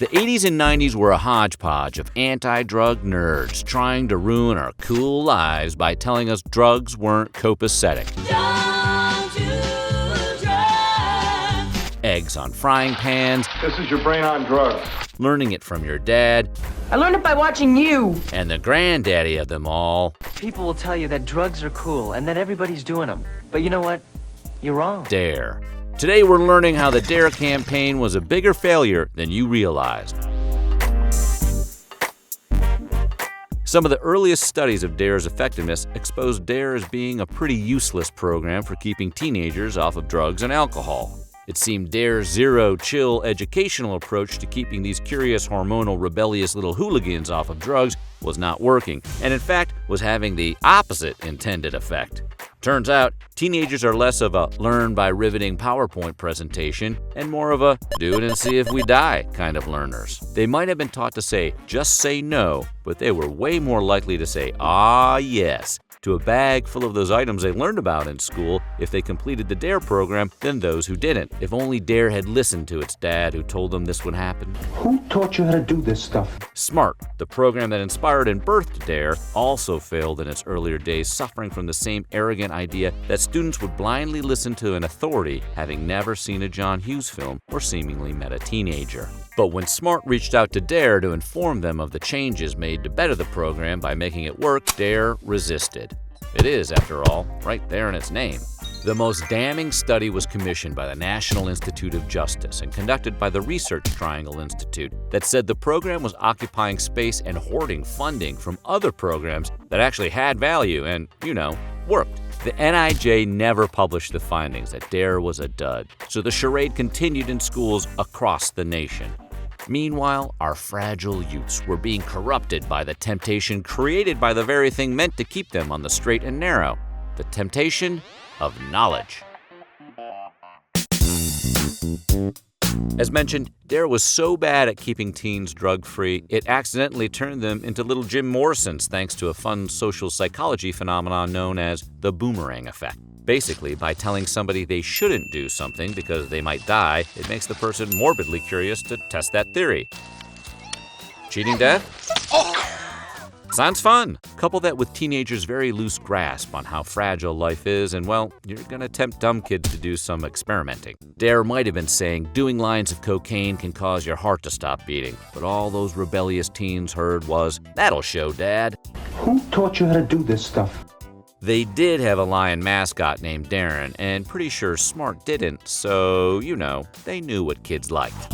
The 80s and 90s were a hodgepodge of anti-drug nerds trying to ruin our cool lives by telling us drugs weren't copacetic. Don't do drugs. Eggs on frying pans, This is your brain on drugs. learning it from your dad, I learned it by watching you. and the granddaddy of them all, People will tell you that drugs are cool and that everybody's doing them. But you know what? You're wrong. D.A.R.E. Today we're learning how the D.A.R.E. campaign was a bigger failure than you realized. Some of the earliest studies of D.A.R.E.'s effectiveness exposed D.A.R.E. as being a pretty useless program for keeping teenagers off of drugs and alcohol. It seemed D.A.R.E.'s zero-chill educational approach to keeping these curious, hormonal, rebellious little hooligans off of drugs was not working, and in fact was having the opposite intended effect. Turns out, teenagers are less of a learn by riveting PowerPoint presentation and more of a do it and see if we die kind of learners. They might have been taught to say, just say no, but they were way more likely to say, ah, yes, to a bag full of those items they learned about in school if they completed the D.A.R.E. program than those who didn't. If only D.A.R.E. had listened to its dad who told them this would happen. Who taught you how to do this stuff? SMART, the program that inspired and birthed D.A.R.E., also failed in its earlier days, suffering from the same arrogant idea that students would blindly listen to an authority having never seen a John Hughes film or seemingly met a teenager. But when SMART reached out to D.A.R.E. to inform them of the changes made to better the program by making it work, D.A.R.E. resisted. It is, after all, right there in its name. The most damning study was commissioned by the National Institute of Justice and conducted by the Research Triangle Institute that said the program was occupying space and hoarding funding from other programs that actually had value and, worked. The NIJ never published the findings that D.A.R.E. was a dud, so the charade continued in schools across the nation. Meanwhile, our fragile youths were being corrupted by the temptation created by the very thing meant to keep them on the straight and narrow, the temptation of knowledge. As mentioned, D.A.R.E. was so bad at keeping teens drug-free, it accidentally turned them into little Jim Morrisons thanks to a fun social psychology phenomenon known as the boomerang effect. Basically, by telling somebody they shouldn't do something because they might die, it makes the person morbidly curious to test that theory. Cheating death? Sounds fun. Couple that with teenagers' very loose grasp on how fragile life is, and well, you're gonna tempt dumb kids to do some experimenting. D.A.R.E. might have been saying doing lines of cocaine can cause your heart to stop beating, but all those rebellious teens heard was, that'll show, Dad. Who taught you how to do this stuff? They did have a lion mascot named Darren, and pretty sure SMART didn't, so, they knew what kids liked.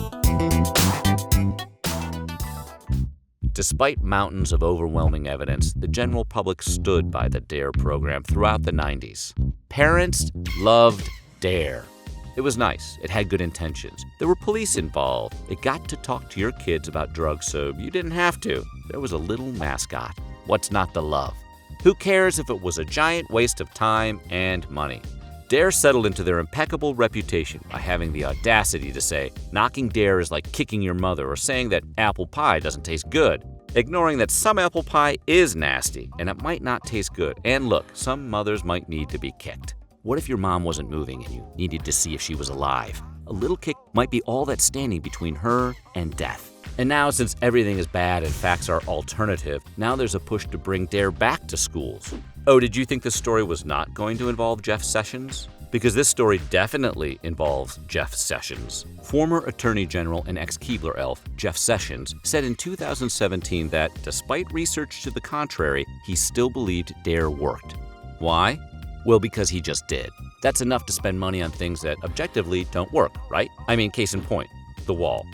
Despite mountains of overwhelming evidence, the general public stood by the D.A.R.E. program throughout the 90s. Parents loved D.A.R.E. It was nice. It had good intentions. There were police involved. It got to talk to your kids about drugs, so you didn't have to. There was a little mascot. What's not to love? Who cares if it was a giant waste of time and money? D.A.R.E. settled into their impeccable reputation by having the audacity to say, knocking D.A.R.E. is like kicking your mother, or saying that apple pie doesn't taste good, ignoring that some apple pie is nasty and it might not taste good. And look, some mothers might need to be kicked. What if your mom wasn't moving and you needed to see if she was alive? A little kick might be all that's standing between her and death. And now, since everything is bad and facts are alternative, now there's a push to bring D.A.R.E. back to schools. Oh, did you think this story was not going to involve Jeff Sessions? Because this story definitely involves Jeff Sessions. Former Attorney General and ex-Keebler elf Jeff Sessions said in 2017 that, despite research to the contrary, he still believed D.A.R.E. worked. Why? Well, because he just did. That's enough to spend money on things that objectively don't work, right? I mean, case in point, the wall.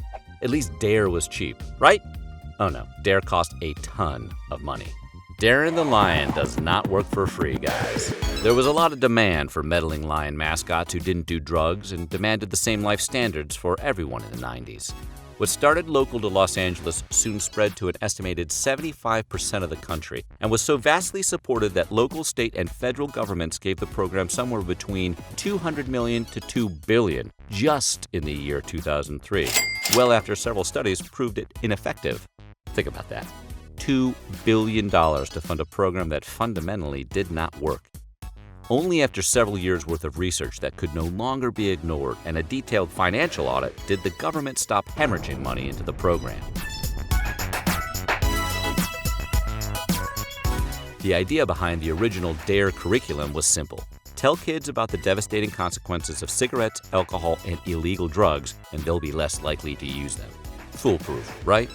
At least D.A.R.E. was cheap, right? Oh no, D.A.R.E. cost a ton of money. Darren the Lion does not work for free, guys. There was a lot of demand for meddling lion mascots who didn't do drugs and demanded the same life standards for everyone in the 90s. What started local to Los Angeles soon spread to an estimated 75% of the country and was so vastly supported that local, state, and federal governments gave the program somewhere between $200 million to $2 billion just in the year 2003, well after several studies proved it ineffective. Think about that. $2 billion to fund a program that fundamentally did not work. Only after several years' worth of research that could no longer be ignored and a detailed financial audit did the government stop hemorrhaging money into the program. The idea behind the original D.A.R.E. curriculum was simple. Tell kids about the devastating consequences of cigarettes, alcohol, and illegal drugs, and they'll be less likely to use them. Foolproof, right?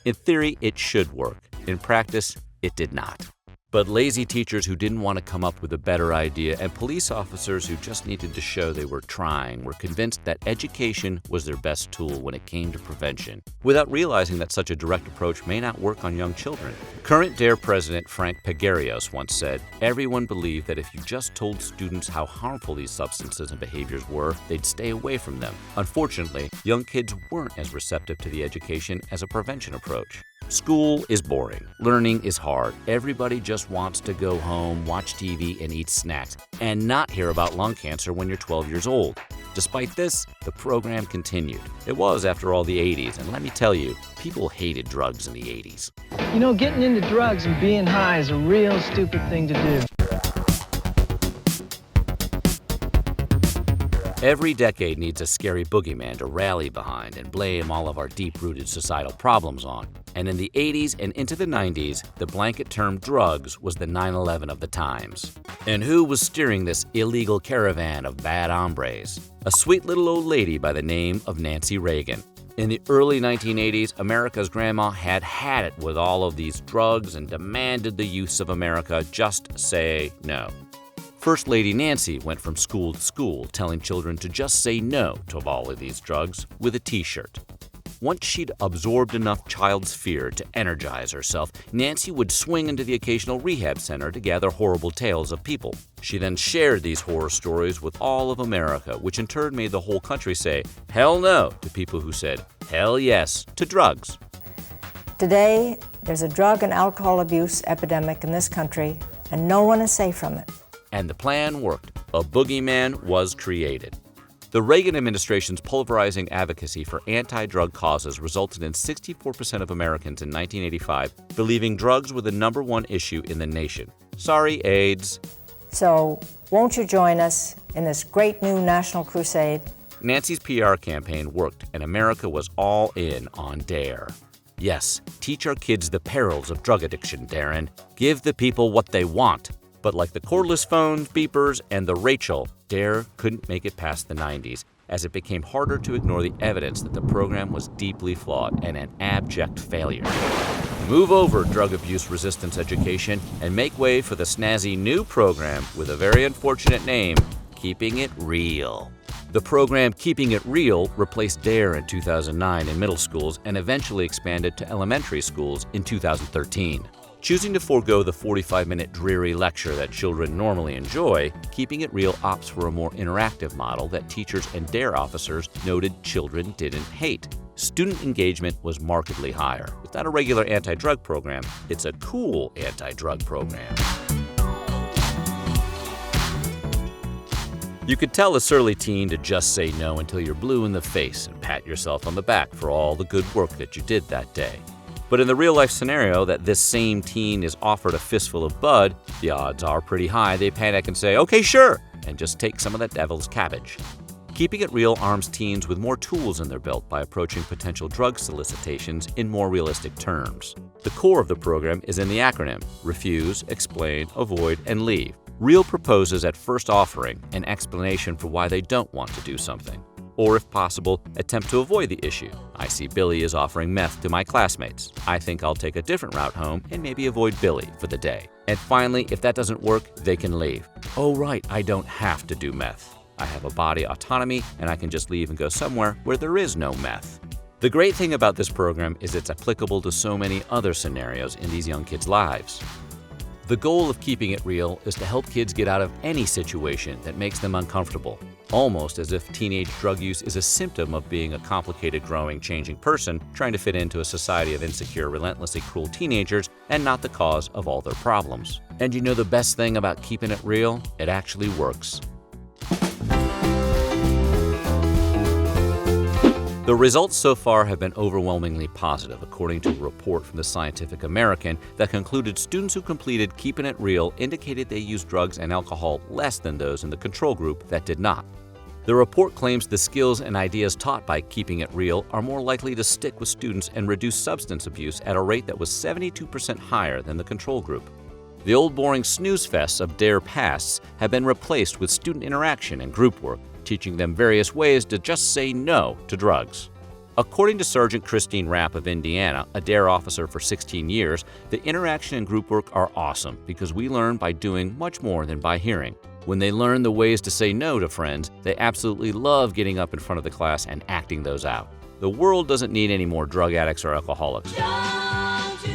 In theory, it should work. In practice, it did not. But lazy teachers who didn't want to come up with a better idea and police officers who just needed to show they were trying were convinced that education was their best tool when it came to prevention, without realizing that such a direct approach may not work on young children. Current D.A.R.E. President Frank Pagarios once said, "Everyone believed that if you just told students how harmful these substances and behaviors were, they'd stay away from them." Unfortunately, young kids weren't as receptive to the education as a prevention approach. School is boring. Learning is hard. Everybody just wants to go home, watch TV, and eat snacks, and not hear about lung cancer when you're 12 years old. Despite this, the program continued. It was, after all, the 80s, and let me tell you, people hated drugs in the 80s. You know, getting into drugs and being high is a real stupid thing to do. Every decade needs a scary boogeyman to rally behind and blame all of our deep-rooted societal problems on. And in the 80s and into the 90s, the blanket term drugs was the 9/11 of the times. And who was steering this illegal caravan of bad hombres? A sweet little old lady by the name of Nancy Reagan. In the early 1980s, America's grandma had it with all of these drugs and demanded the youths of America just say no. First Lady Nancy went from school to school telling children to just say no to all of these drugs with a t-shirt. Once she'd absorbed enough child's fear to energize herself, Nancy would swing into the occasional rehab center to gather horrible tales of people. She then shared these horror stories with all of America, which in turn made the whole country say hell no to people who said hell yes to drugs. Today, there's a drug and alcohol abuse epidemic in this country, and no one is safe from it. And the plan worked. A boogeyman was created. The Reagan administration's pulverizing advocacy for anti-drug causes resulted in 64% of Americans in 1985 believing drugs were the #1 issue in the nation. Sorry, AIDS. So, won't you join us in this great new national crusade? Nancy's PR campaign worked, and America was all in on D.A.R.E. Yes, teach our kids the perils of drug addiction, Darren. Give the people what they want. But like the cordless phones, beepers, and the Rachel, D.A.R.E. couldn't make it past the 90s, as it became harder to ignore the evidence that the program was deeply flawed and an abject failure. Move over, drug abuse resistance education, and make way for the snazzy new program with a very unfortunate name, Keeping It Real. The program Keeping It Real replaced D.A.R.E. in 2009 in middle schools and eventually expanded to elementary schools in 2013. Choosing to forego the 45-minute dreary lecture that children normally enjoy, Keeping It Real opts for a more interactive model that teachers and D.A.R.E. officers noted children didn't hate. Student engagement was markedly higher. It's not a regular anti-drug program, it's a cool anti-drug program. You could tell a surly teen to just say no until you're blue in the face and pat yourself on the back for all the good work that you did that day. But in the real-life scenario that this same teen is offered a fistful of bud, the odds are pretty high they panic and say, "Okay, sure," and just take some of that devil's cabbage. Keeping It Real arms teens with more tools in their belt by approaching potential drug solicitations in more realistic terms. The core of the program is in the acronym: refuse, explain, avoid, and leave. Real proposes at first offering an explanation for why they don't want to do something. Or, if possible, attempt to avoid the issue. I see Billy is offering meth to my classmates. I think I'll take a different route home and maybe avoid Billy for the day. And finally, if that doesn't work, they can leave. Oh right, I don't have to do meth. I have a body autonomy and I can just leave and go somewhere where there is no meth. The great thing about this program is it's applicable to so many other scenarios in these young kids' lives. The goal of Keeping It Real is to help kids get out of any situation that makes them uncomfortable, almost as if teenage drug use is a symptom of being a complicated, growing, changing person trying to fit into a society of insecure, relentlessly cruel teenagers and not the cause of all their problems. And you know the best thing about Keeping It Real? It actually works. The results so far have been overwhelmingly positive, according to a report from the Scientific American that concluded students who completed Keeping It Real indicated they used drugs and alcohol less than those in the control group that did not. The report claims the skills and ideas taught by Keeping It Real are more likely to stick with students and reduce substance abuse at a rate that was 72% higher than the control group. The old boring snooze fests of D.A.R.E pasts have been replaced with student interaction and group work, teaching them various ways to just say no to drugs. According to Sergeant Christine Rapp of Indiana, a D.A.R.E officer for 16 years, the interaction and group work are awesome because we learn by doing much more than by hearing. When they learn the ways to say no to friends, they absolutely love getting up in front of the class and acting those out. The world doesn't need any more drug addicts or alcoholics. Don't do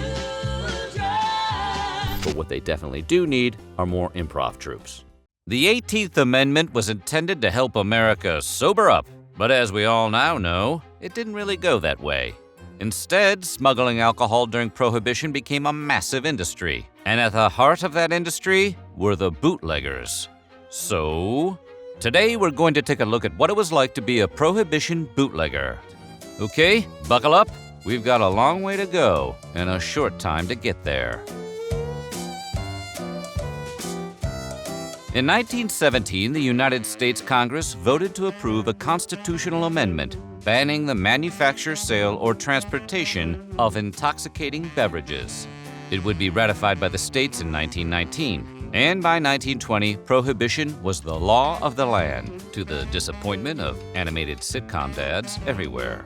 drugs. But what they definitely do need are more improv troops. The 18th Amendment was intended to help America sober up, but as we all now know, it didn't really go that way. Instead, smuggling alcohol during Prohibition became a massive industry, and at the heart of that industry were the bootleggers. So, today we're going to take a look at what it was like to be a Prohibition bootlegger. Okay, buckle up. We've got a long way to go and a short time to get there. In 1917, the United States Congress voted to approve a constitutional amendment banning the manufacture, sale, or transportation of intoxicating beverages. It would be ratified by the states in 1919, and by 1920, Prohibition was the law of the land, to the disappointment of animated sitcom dads everywhere.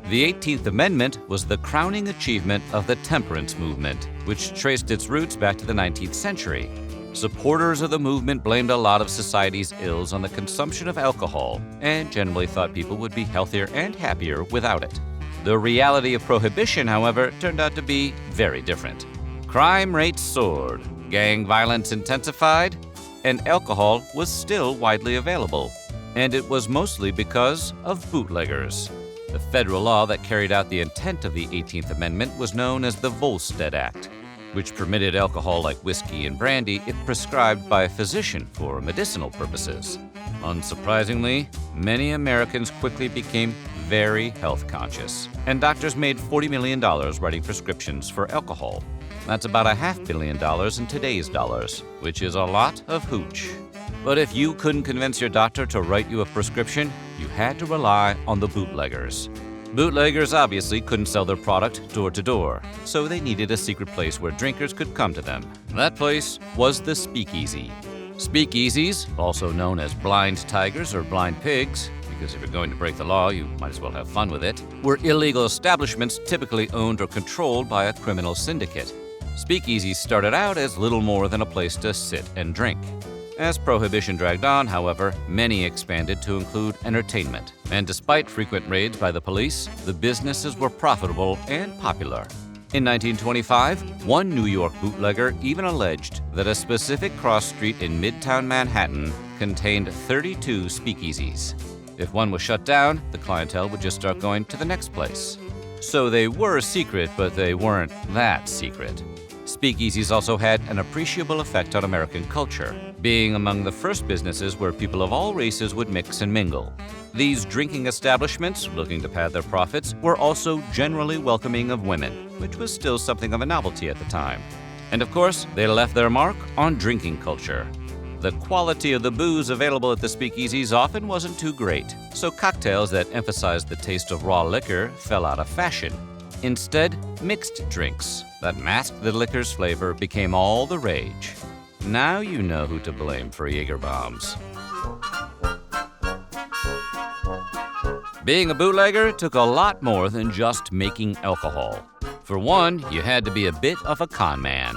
The 18th Amendment was the crowning achievement of the temperance movement, which traced its roots back to the 19th century. Supporters of the movement blamed a lot of society's ills on the consumption of alcohol and generally thought people would be healthier and happier without it. The reality of Prohibition, however, turned out to be very different. Crime rates soared, gang violence intensified, and alcohol was still widely available. And it was mostly because of bootleggers. The federal law that carried out the intent of the 18th Amendment was known as the Volstead Act, which permitted alcohol like whiskey and brandy if prescribed by a physician for medicinal purposes. Unsurprisingly, many Americans quickly became very health conscious, and doctors made $40 million writing prescriptions for alcohol. That's about $500 million in today's dollars, which is a lot of hooch. But if you couldn't convince your doctor to write you a prescription, you had to rely on the bootleggers. Bootleggers obviously couldn't sell their product door to door, so they needed a secret place where drinkers could come to them. That place was the speakeasy. Speakeasies, also known as blind tigers or blind pigs, because if you're going to break the law, you might as well have fun with it, were illegal establishments typically owned or controlled by a criminal syndicate. Speakeasies started out as little more than a place to sit and drink. As Prohibition dragged on, however, many expanded to include entertainment, and despite frequent raids by the police, the businesses were profitable and popular. In 1925, one New York bootlegger even alleged that a specific cross street in Midtown Manhattan contained 32 speakeasies. If one was shut down, the clientele would just start going to the next place. So they were secret, but they weren't that secret. Speakeasies also had an appreciable effect on American culture, being among the first businesses where people of all races would mix and mingle. These drinking establishments, looking to pad their profits, were also generally welcoming of women, which was still something of a novelty at the time. And of course, they left their mark on drinking culture. The quality of the booze available at the speakeasies often wasn't too great, so cocktails that emphasized the taste of raw liquor fell out of fashion. Instead, mixed drinks that masked the liquor's flavor became all the rage. Now you know who to blame for Jaeger bombs. Being a bootlegger took a lot more than just making alcohol. For one, you had to be a bit of a con man.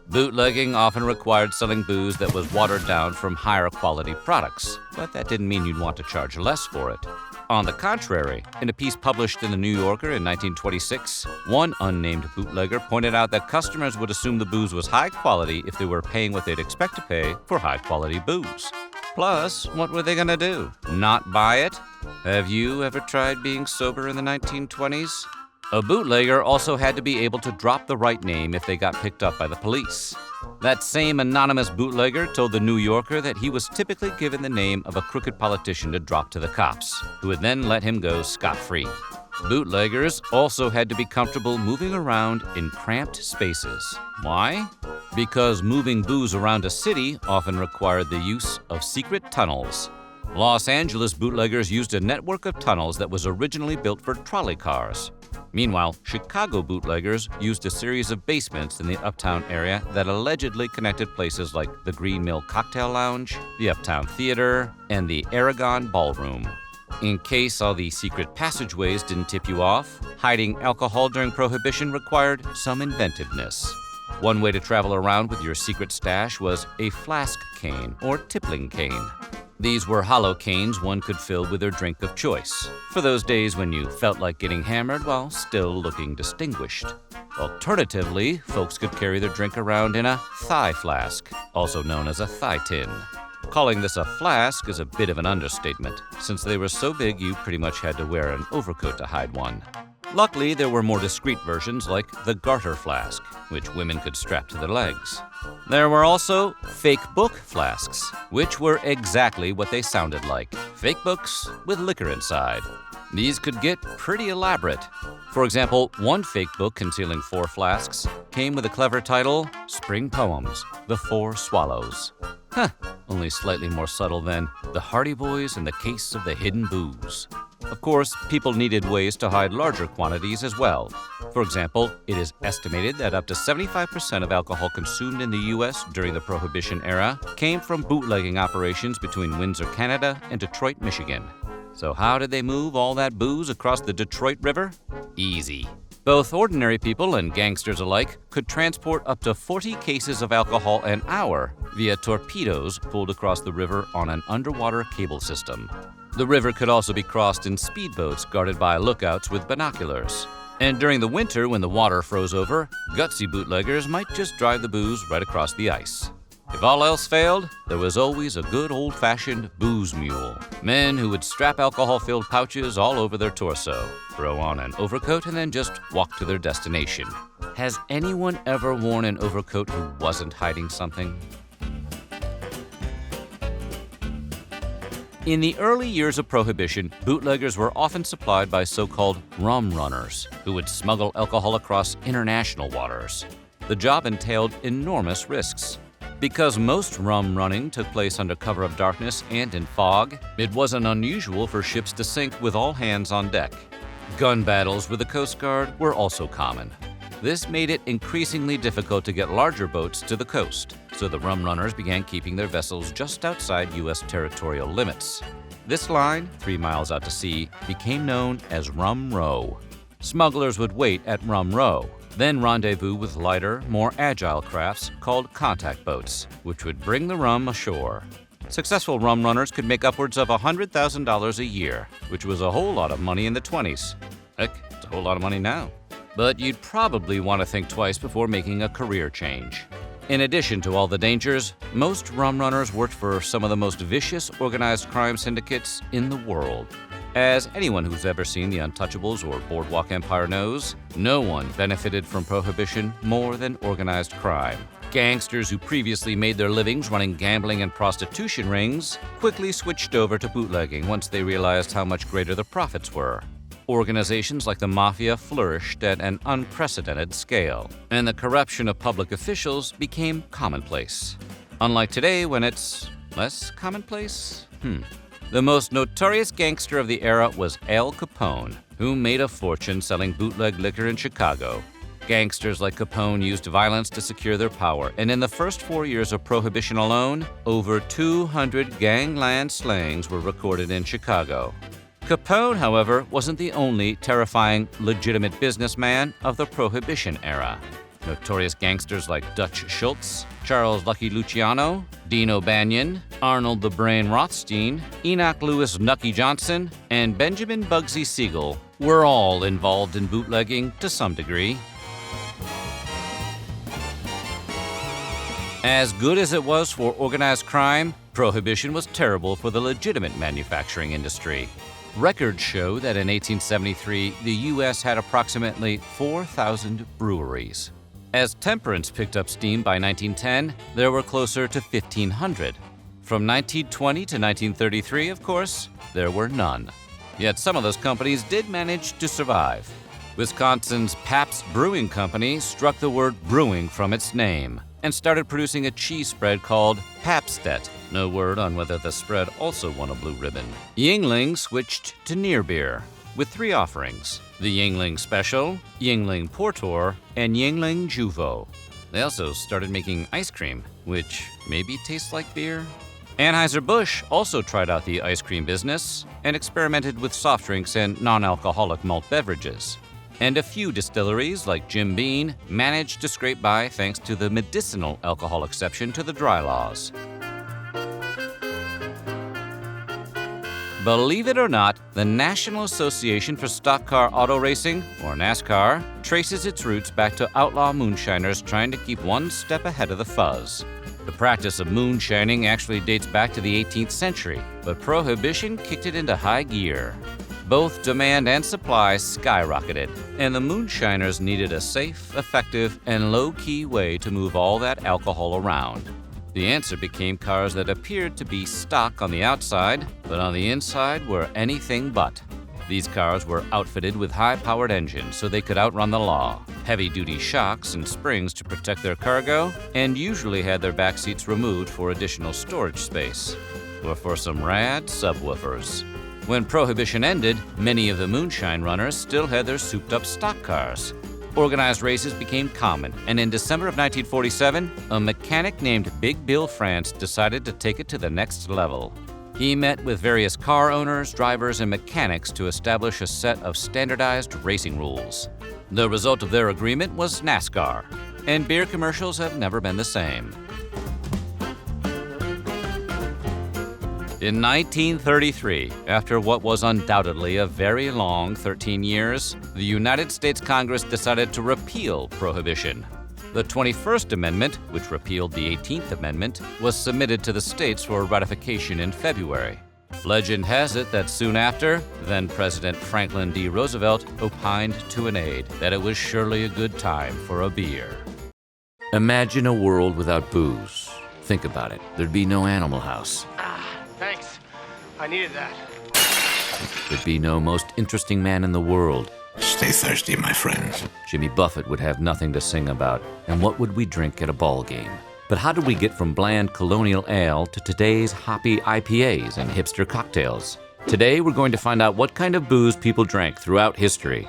Bootlegging often required selling booze that was watered down from higher quality products, but that didn't mean you'd want to charge less for it. On the contrary, in a piece published in The New Yorker in 1926, one unnamed bootlegger pointed out that customers would assume the booze was high quality if they were paying what they'd expect to pay for high quality booze. Plus, what were they gonna do? Not buy it? Have you ever tried being sober in the 1920s? A bootlegger also had to be able to drop the right name if they got picked up by the police. That same anonymous bootlegger told the New Yorker that he was typically given the name of a crooked politician to drop to the cops, who would then let him go scot-free. Bootleggers also had to be comfortable moving around in cramped spaces. Why? Because moving booze around a city often required the use of secret tunnels. Los Angeles bootleggers used a network of tunnels that was originally built for trolley cars. Meanwhile, Chicago bootleggers used a series of basements in the Uptown area that allegedly connected places like the Green Mill Cocktail Lounge, the Uptown Theater, and the Aragon Ballroom. In case all the secret passageways didn't tip you off, hiding alcohol during Prohibition required some inventiveness. One way to travel around with your secret stash was a flask cane or tippling cane. These were hollow canes one could fill with their drink of choice, for those days when you felt like getting hammered while still looking distinguished. Alternatively, folks could carry their drink around in a thigh flask, also known as a thigh tin. Calling this a flask is a bit of an understatement, since they were so big you pretty much had to wear an overcoat to hide one. Luckily, there were more discreet versions like the garter flask, which women could strap to their legs. There were also fake book flasks, which were exactly what they sounded like, fake books with liquor inside. These could get pretty elaborate. For example, one fake book concealing 4 flasks came with a clever title, Spring Poems, The 4 Swallows. Only slightly more subtle than The Hardy Boys in the Case of the Hidden Booze. Of course, people needed ways to hide larger quantities as well. For example, it is estimated that up to 75% of alcohol consumed in the U.S. during the Prohibition era came from bootlegging operations between Windsor, Canada, and Detroit, Michigan. So how did they move all that booze across the Detroit River? Easy. Both ordinary people and gangsters alike could transport up to 40 cases of alcohol an hour via torpedoes pulled across the river on an underwater cable system. The river could also be crossed in speedboats guarded by lookouts with binoculars. And during the winter, when the water froze over, gutsy bootleggers might just drive the booze right across the ice. If all else failed, there was always a good old-fashioned booze mule. Men who would strap alcohol-filled pouches all over their torso, throw on an overcoat, and then just walk to their destination. Has anyone ever worn an overcoat who wasn't hiding something? In the early years of Prohibition, bootleggers were often supplied by so-called rum runners, who would smuggle alcohol across international waters. The job entailed enormous risks. Because most rum running took place under cover of darkness and in fog, it wasn't unusual for ships to sink with all hands on deck. Gun battles with the Coast Guard were also common. This made it increasingly difficult to get larger boats to the coast, so the rum runners began keeping their vessels just outside U.S. territorial limits. This line, 3 miles out to sea, became known as Rum Row. Smugglers would wait at Rum Row, then rendezvous with lighter, more agile crafts called contact boats, which would bring the rum ashore. Successful rum runners could make upwards of $100,000 a year, which was a whole lot of money in the 20s. Heck, it's a whole lot of money now. But you'd probably want to think twice before making a career change. In addition to all the dangers, most rum runners worked for some of the most vicious organized crime syndicates in the world. As anyone who's ever seen The Untouchables or Boardwalk Empire knows, no one benefited from Prohibition more than organized crime. Gangsters who previously made their livings running gambling and prostitution rings quickly switched over to bootlegging once they realized how much greater the profits were. Organizations like the Mafia flourished at an unprecedented scale, and the corruption of public officials became commonplace. Unlike today, when it's less commonplace? The most notorious gangster of the era was Al Capone, who made a fortune selling bootleg liquor in Chicago. Gangsters like Capone used violence to secure their power, and in the first 4 years of Prohibition alone, over 200 gangland slayings were recorded in Chicago. Capone, however, wasn't the only terrifying, legitimate businessman of the Prohibition era. Notorious gangsters like Dutch Schultz, Charles Lucky Luciano, Dean O'Banion, Arnold the Brain Rothstein, Enoch Lewis Nucky Johnson, and Benjamin Bugsy Siegel were all involved in bootlegging to some degree. As good as it was for organized crime, Prohibition was terrible for the legitimate manufacturing industry. Records show that in 1873, the U.S. had approximately 4,000 breweries. As temperance picked up steam by 1910, there were closer to 1,500. From 1920 to 1933, of course, there were none. Yet some of those companies did manage to survive. Wisconsin's Pabst Brewing Company struck the word brewing from its name and started producing a cheese spread called Pabstet. No word on whether the spread also won a blue ribbon. Yuengling switched to near beer with 3 offerings: the Yuengling Special, Yuengling Portor, and Yuengling Juvo. They also started making ice cream, which maybe tastes like beer. Anheuser-Busch also tried out the ice cream business and experimented with soft drinks and non-alcoholic malt beverages. And a few distilleries, like Jim Beam, managed to scrape by thanks to the medicinal alcohol exception to the dry laws. Believe it or not, the National Association for Stock Car Auto Racing, or NASCAR, traces its roots back to outlaw moonshiners trying to keep one step ahead of the fuzz. The practice of moonshining actually dates back to the 18th century, but Prohibition kicked it into high gear. Both demand and supply skyrocketed, and the moonshiners needed a safe, effective, and low-key way to move all that alcohol around. The answer became cars that appeared to be stock on the outside, but on the inside were anything but. These cars were outfitted with high-powered engines so they could outrun the law, heavy-duty shocks and springs to protect their cargo, and usually had their back seats removed for additional storage space, or for some rad subwoofers. When Prohibition ended, many of the moonshine runners still had their souped-up stock cars. Organized races became common, and in December of 1947, a mechanic named Big Bill France decided to take it to the next level. He met with various car owners, drivers, and mechanics to establish a set of standardized racing rules. The result of their agreement was NASCAR, and beer commercials have never been the same. In 1933, after what was undoubtedly a very long 13 years, the United States Congress decided to repeal Prohibition. The 21st Amendment, which repealed the 18th Amendment, was submitted to the states for ratification in February. Legend has it that soon after, then-President Franklin D. Roosevelt opined to an aide that it was surely a good time for a beer. Imagine a world without booze. Think about it. There'd be no Animal House. Thanks. I needed that. There'd be no most interesting man in the world. Stay thirsty, my friends. Jimmy Buffett would have nothing to sing about. And what would we drink at a ball game? But how did we get from bland colonial ale to today's hoppy IPAs and hipster cocktails? Today, we're going to find out what kind of booze people drank throughout history.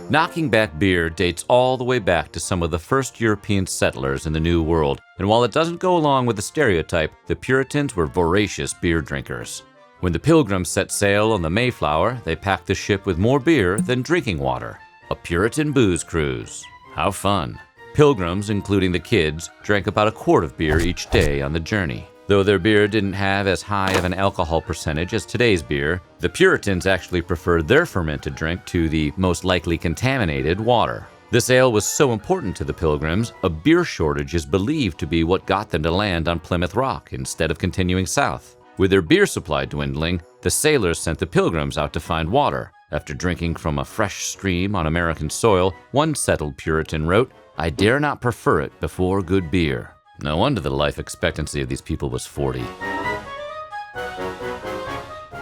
Knocking back beer dates all the way back to some of the first European settlers in the New World, and while it doesn't go along with the stereotype, the Puritans were voracious beer drinkers. When the Pilgrims set sail on the Mayflower, they packed the ship with more beer than drinking water. A Puritan booze cruise. How fun. Pilgrims, including the kids, drank about a quart of beer each day on the journey. Though their beer didn't have as high of an alcohol percentage as today's beer, the Puritans actually preferred their fermented drink to the most likely contaminated water. This ale was so important to the Pilgrims, a beer shortage is believed to be what got them to land on Plymouth Rock instead of continuing south. With their beer supply dwindling, the sailors sent the Pilgrims out to find water. After drinking from a fresh stream on American soil, one settled Puritan wrote, "I dare not prefer it before good beer." No wonder the life expectancy of these people was 40.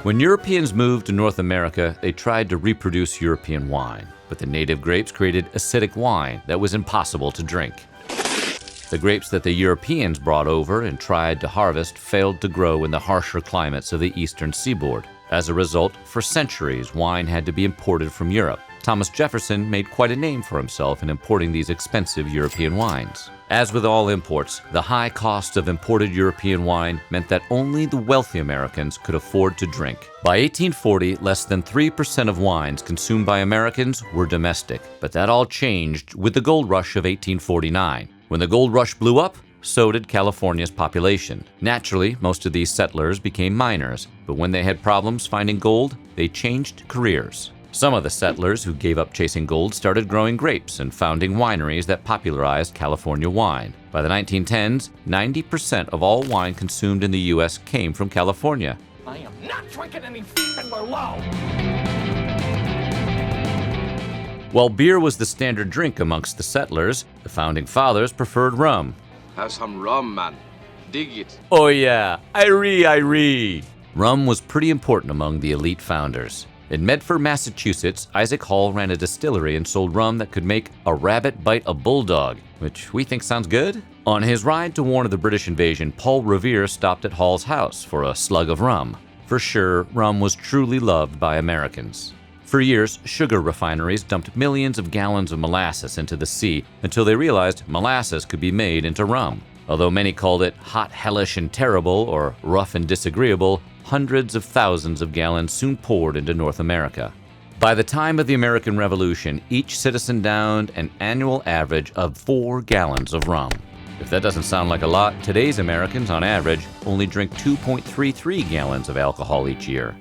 When Europeans moved to North America, they tried to reproduce European wine, but the native grapes created acidic wine that was impossible to drink. The grapes that the Europeans brought over and tried to harvest failed to grow in the harsher climates of the eastern seaboard. As a result, for centuries, wine had to be imported from Europe. Thomas Jefferson made quite a name for himself in importing these expensive European wines. As with all imports, the high cost of imported European wine meant that only the wealthy Americans could afford to drink. By 1840, less than 3% of wines consumed by Americans were domestic, but that all changed with the gold rush of 1849. When the gold rush blew up, so did California's population. Naturally, most of these settlers became miners, but when they had problems finding gold, they changed careers. Some of the settlers who gave up chasing gold started growing grapes and founding wineries that popularized California wine. By the 1910s, 90% of all wine consumed in the U.S. came from California. I am not drinking any f***ing Merlot. While beer was the standard drink amongst the settlers, the founding fathers preferred rum. Have some rum, man. Dig it. Oh yeah, Irie. Rum was pretty important among the elite founders. In Medford, Massachusetts, Isaac Hall ran a distillery and sold rum that could make a rabbit bite a bulldog, which we think sounds good. On his ride to warn of the British invasion, Paul Revere stopped at Hall's house for a slug of rum. For sure, rum was truly loved by Americans. For years, sugar refineries dumped millions of gallons of molasses into the sea until they realized molasses could be made into rum. Although many called it hot, hellish, and terrible, or rough and disagreeable, hundreds of thousands of gallons soon poured into North America. By the time of the American Revolution, each citizen downed an annual average of 4 gallons of rum. If that doesn't sound like a lot, today's Americans, on average, only drink 2.33 gallons of alcohol each year.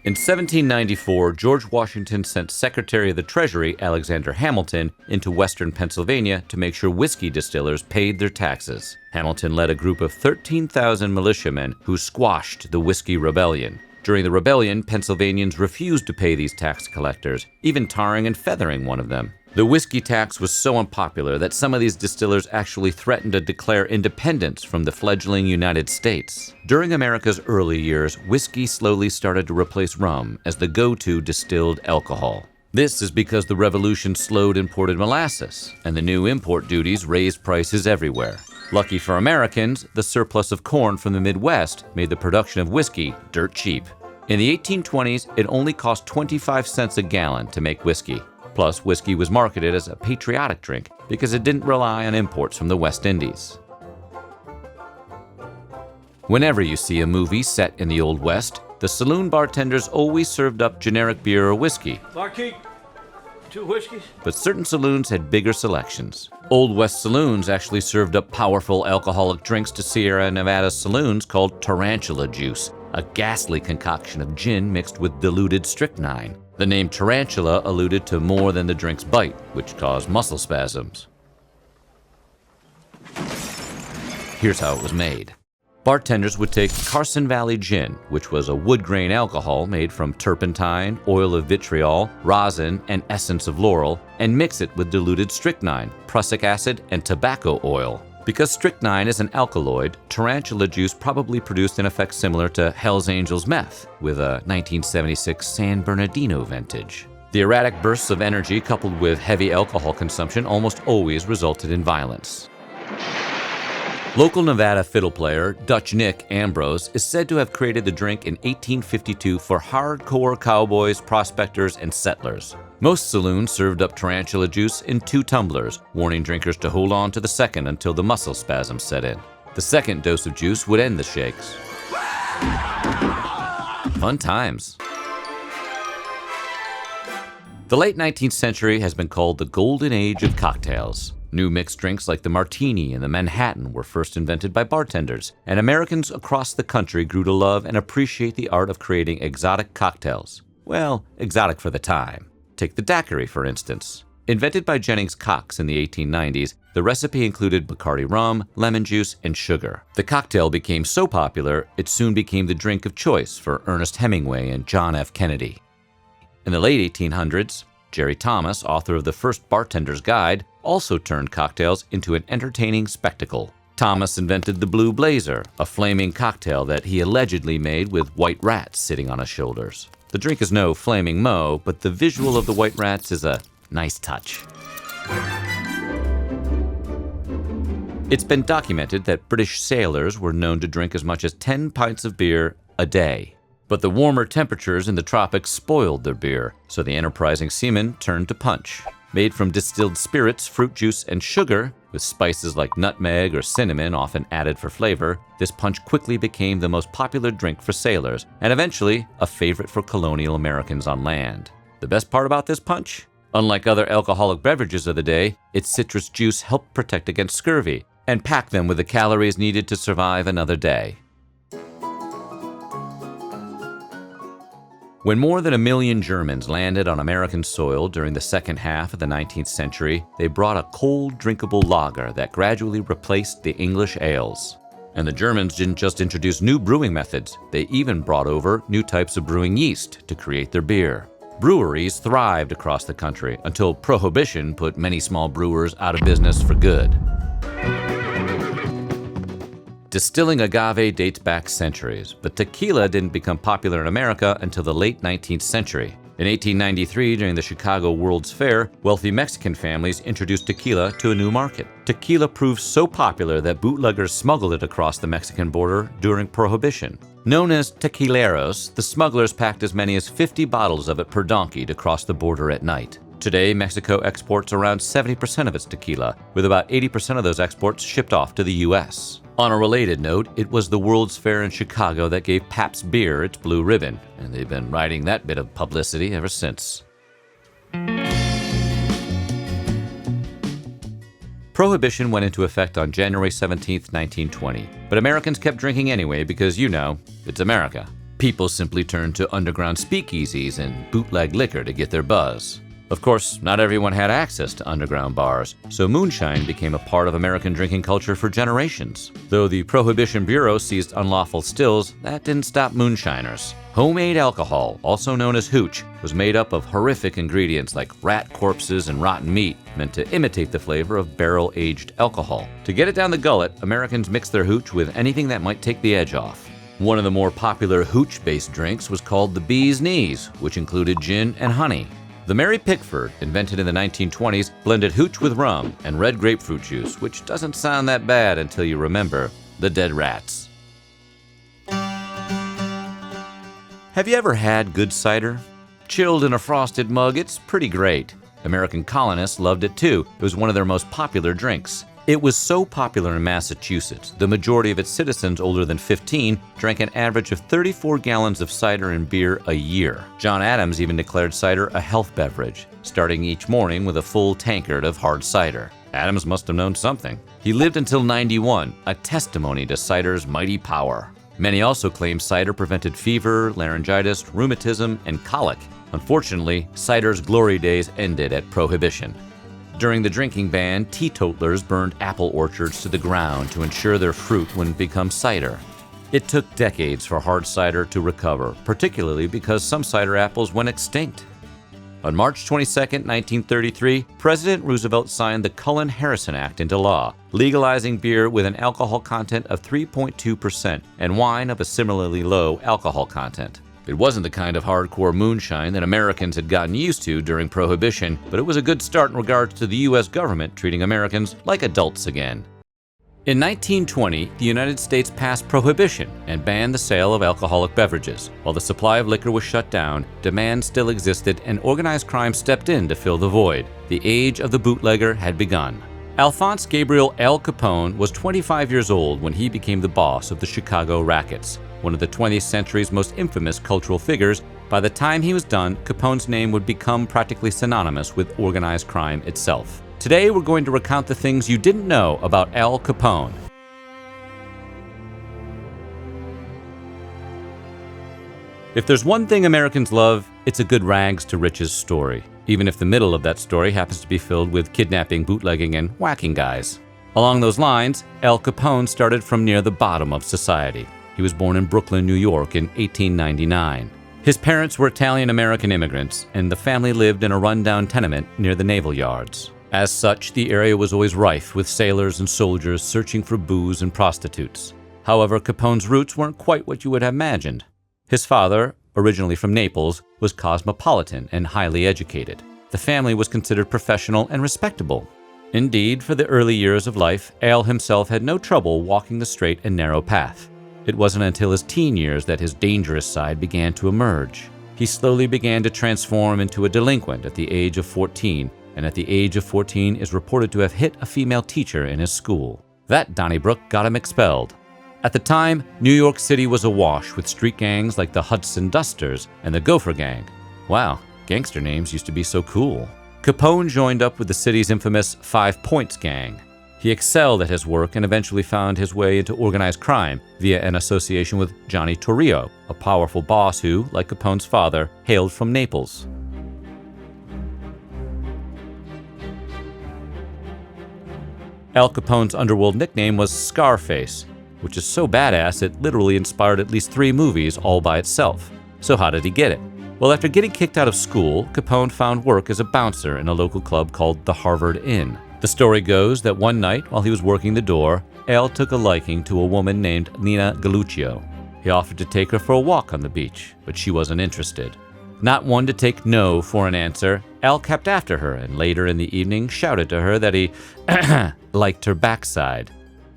In 1794, George Washington sent Secretary of the Treasury Alexander Hamilton into western Pennsylvania to make sure whiskey distillers paid their taxes. Hamilton led a group of 13,000 militiamen who squashed the Whiskey Rebellion. During the rebellion, Pennsylvanians refused to pay these tax collectors, even tarring and feathering one of them. The whiskey tax was so unpopular that some of these distillers actually threatened to declare independence from the fledgling United States. During America's early years, whiskey slowly started to replace rum as the go-to distilled alcohol. This is because the Revolution slowed imported molasses, and the new import duties raised prices everywhere. Lucky for Americans, the surplus of corn from the Midwest made the production of whiskey dirt cheap. In the 1820s, it only cost 25 cents a gallon to make whiskey. Plus, whiskey was marketed as a patriotic drink because it didn't rely on imports from the West Indies. Whenever you see a movie set in the Old West, the saloon bartenders always served up generic beer or whiskey. Barkeep, 2 whiskeys. But certain saloons had bigger selections. Old West saloons actually served up powerful alcoholic drinks to Sierra Nevada's saloons called tarantula juice, a ghastly concoction of gin mixed with diluted strychnine. The name tarantula alluded to more than the drink's bite, which caused muscle spasms. Here's how it was made. Bartenders would take Carson Valley gin, which was a wood grain alcohol made from turpentine, oil of vitriol, rosin, and essence of laurel, and mix it with diluted strychnine, prussic acid, and tobacco oil. Because strychnine is an alkaloid, tarantula juice probably produced an effect similar to Hell's Angels meth, with a 1976 San Bernardino vintage. The erratic bursts of energy coupled with heavy alcohol consumption almost always resulted in violence. Local Nevada fiddle player Dutch Nick Ambrose is said to have created the drink in 1852 for hardcore cowboys, prospectors, and settlers. Most saloons served up tarantula juice in 2 tumblers, warning drinkers to hold on to the second until the muscle spasms set in. The second dose of juice would end the shakes. Fun times. The late 19th century has been called the golden age of cocktails. New mixed drinks like the martini and the Manhattan were first invented by bartenders, and Americans across the country grew to love and appreciate the art of creating exotic cocktails. Well, exotic for the time. Take the daiquiri, for instance. Invented by Jennings Cox in the 1890s, the recipe included Bacardi rum, lemon juice, and sugar. The cocktail became so popular, it soon became the drink of choice for Ernest Hemingway and John F. Kennedy. In the late 1800s, Jerry Thomas, author of the first Bartender's Guide, also turned cocktails into an entertaining spectacle. Thomas invented the Blue Blazer, a flaming cocktail that he allegedly made with white rats sitting on his shoulders. The drink is no flaming moe, but the visual of the white rats is a nice touch. It's been documented that British sailors were known to drink as much as 10 pints of beer a day. But the warmer temperatures in the tropics spoiled their beer, so the enterprising seamen turned to punch. Made from distilled spirits, fruit juice, and sugar, with spices like nutmeg or cinnamon often added for flavor, this punch quickly became the most popular drink for sailors, and eventually a favorite for colonial Americans on land. The best part about this punch? Unlike other alcoholic beverages of the day, its citrus juice helped protect against scurvy, and pack them with the calories needed to survive another day. When more than 1 million Germans landed on American soil during the second half of the 19th century, they brought a cold, drinkable lager that gradually replaced the English ales. And the Germans didn't just introduce new brewing methods, they even brought over new types of brewing yeast to create their beer. breweries thrived across the country until Prohibition put many small brewers out of business for good. Distilling agave dates back centuries, but tequila didn't become popular in America until the late 19th century. In 1893, during the Chicago World's Fair, wealthy Mexican families introduced tequila to a new market. Tequila proved so popular that bootleggers smuggled it across the Mexican border during Prohibition. Known as tequileros, the smugglers packed as many as 50 bottles of it per donkey to cross the border at night. Today, Mexico exports around 70% of its tequila, with about 80% of those exports shipped off to the U.S. On a related note, it was the World's Fair in Chicago that gave Pabst Beer its blue ribbon, and they've been riding that bit of publicity ever since. Prohibition went into effect on January 17, 1920, but Americans kept drinking anyway because, it's America. People simply turned to underground speakeasies and bootleg liquor to get their buzz. Of course, not everyone had access to underground bars, so moonshine became a part of American drinking culture for generations. Though the Prohibition Bureau seized unlawful stills, that didn't stop moonshiners. Homemade alcohol, also known as hooch, was made up of horrific ingredients like rat corpses and rotten meat, meant to imitate the flavor of barrel-aged alcohol. To get it down the gullet, Americans mixed their hooch with anything that might take the edge off. One of the more popular hooch-based drinks was called the bee's knees, which included gin and honey. The Mary Pickford, invented in the 1920s, blended hooch with rum and red grapefruit juice, which doesn't sound that bad until you remember the dead rats. Have you ever had good cider? Chilled in a frosted mug, it's pretty great. American colonists loved it too. It was one of their most popular drinks. It was so popular in Massachusetts, the majority of its citizens older than 15 drank an average of 34 gallons of cider and beer a year. John Adams even declared cider a health beverage, starting each morning with a full tankard of hard cider. Adams must have known something. He lived until 91, a testimony to cider's mighty power. Many also claim cider prevented fever, laryngitis, rheumatism, and colic. Unfortunately, cider's glory days ended at Prohibition. During the drinking ban, teetotalers burned apple orchards to the ground to ensure their fruit wouldn't become cider. It took decades for hard cider to recover, particularly because some cider apples went extinct. On March 22, 1933, President Roosevelt signed the Cullen-Harrison Act into law, legalizing beer with an alcohol content of 3.2% and wine of a similarly low alcohol content. It wasn't the kind of hardcore moonshine that Americans had gotten used to during Prohibition, but it was a good start in regards to the U.S. government treating Americans like adults again. In 1920, the United States passed Prohibition and banned the sale of alcoholic beverages. While the supply of liquor was shut down, demand still existed and organized crime stepped in to fill the void. The age of the bootlegger had begun. Alphonse Gabriel Al Capone was 25 years old when he became the boss of the Chicago Rackets, one of the 20th century's most infamous cultural figures. By the time he was done, Capone's name would become practically synonymous with organized crime itself. Today, we're going to recount the things you didn't know about Al Capone. If there's one thing Americans love, it's a good rags to riches story, even if the middle of that story happens to be filled with kidnapping, bootlegging, and whacking guys. Along those lines, Al Capone started from near the bottom of society. He was born in Brooklyn, New York in 1899. His parents were Italian-American immigrants, and the family lived in a rundown tenement near the naval yards. As such, the area was always rife with sailors and soldiers searching for booze and prostitutes. However, Capone's roots weren't quite what you would have imagined. His father, originally from Naples, was cosmopolitan and highly educated. The family was considered professional and respectable. Indeed, for the early years of life, Al himself had no trouble walking the straight and narrow path. It wasn't until his teen years that his dangerous side began to emerge. He slowly began to transform into a delinquent at the age of 14, and at the age of 14 is reported to have hit a female teacher in his school. That Donnybrook got him expelled. At the time, New York City was awash with street gangs like the Hudson Dusters and the Gopher Gang. Wow, gangster names used to be so cool. Capone joined up with the city's infamous 5 Points Gang. He excelled at his work and eventually found his way into organized crime via an association with Johnny Torrio, a powerful boss who, like Capone's father, hailed from Naples. Al Capone's underworld nickname was Scarface, which is so badass it literally inspired at least 3 movies all by itself. So how did he get it? Well, after getting kicked out of school, Capone found work as a bouncer in a local club called the Harvard Inn. The story goes that one night, while he was working the door, Al took a liking to a woman named Lena Galluccio. He offered to take her for a walk on the beach, but she wasn't interested. Not one to take no for an answer, Al kept after her and later in the evening shouted to her that he liked her backside.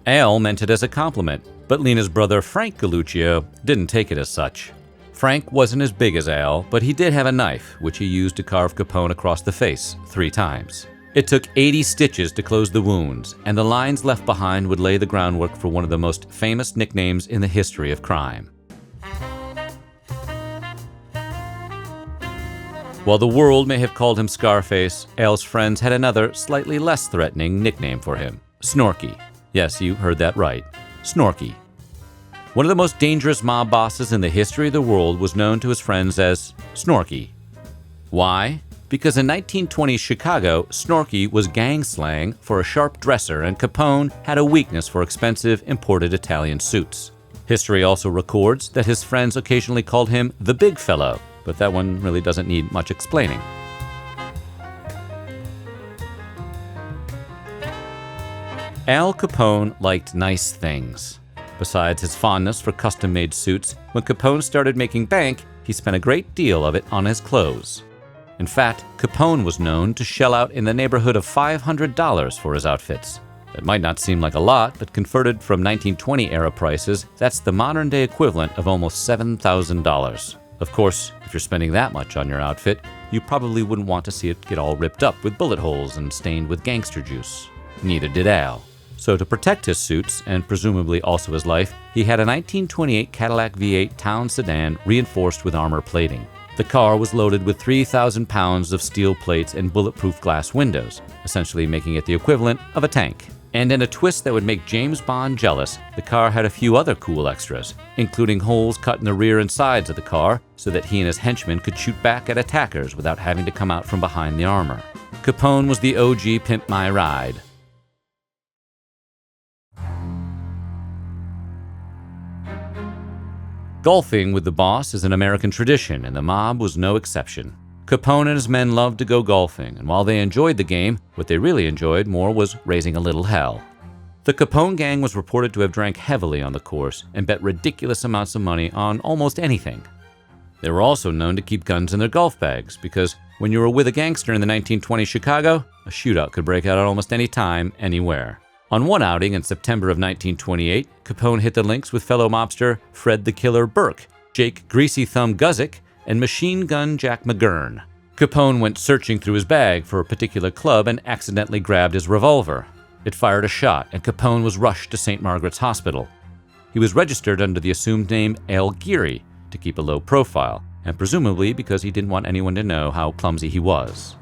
Al meant it as a compliment, but Lena's brother Frank Galluccio didn't take it as such. Frank wasn't as big as Al, but he did have a knife, which he used to carve Capone across the face 3 times. It took 80 stitches to close the wounds, and the lines left behind would lay the groundwork for one of the most famous nicknames in the history of crime. While the world may have called him Scarface, Al's friends had another, slightly less threatening nickname for him, Snorky. Yes, you heard that right, Snorky. One of the most dangerous mob bosses in the history of the world was known to his friends as Snorky. Why? Because in 1920s Chicago, Snorky was gang slang for a sharp dresser, and Capone had a weakness for expensive imported Italian suits. History also records that his friends occasionally called him the Big Fellow, but that one really doesn't need much explaining. Al Capone liked nice things. Besides his fondness for custom-made suits, when Capone started making bank, he spent a great deal of it on his clothes. In fact, Capone was known to shell out in the neighborhood of $500 for his outfits. That might not seem like a lot, but converted from 1920-era prices, that's the modern-day equivalent of almost $7,000. Of course, if you're spending that much on your outfit, you probably wouldn't want to see it get all ripped up with bullet holes and stained with gangster juice. Neither did Al. So to protect his suits, and presumably also his life, he had a 1928 Cadillac V8 town sedan reinforced with armor plating. The car was loaded with 3,000 pounds of steel plates and bulletproof glass windows, essentially making it the equivalent of a tank. And in a twist that would make James Bond jealous, the car had a few other cool extras, including holes cut in the rear and sides of the car so that he and his henchmen could shoot back at attackers without having to come out from behind the armor. Capone was the OG Pimp My Ride. Golfing with the boss is an American tradition, and the mob was no exception. Capone and his men loved to go golfing, and while they enjoyed the game, what they really enjoyed more was raising a little hell. The Capone gang was reported to have drank heavily on the course and bet ridiculous amounts of money on almost anything. They were also known to keep guns in their golf bags, because when you were with a gangster in the 1920s Chicago, a shootout could break out at almost any time, anywhere. On one outing in September of 1928, Capone hit the links with fellow mobster Fred the Killer Burke, Jake Greasy Thumb Guzik, and Machine Gun Jack McGurn. Capone went searching through his bag for a particular club and accidentally grabbed his revolver. It fired a shot, and Capone was rushed to St. Margaret's Hospital. He was registered under the assumed name Al Geary to keep a low profile, and presumably because he didn't want anyone to know how clumsy he was.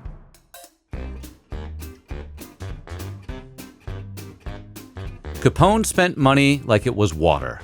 Capone spent money like it was water.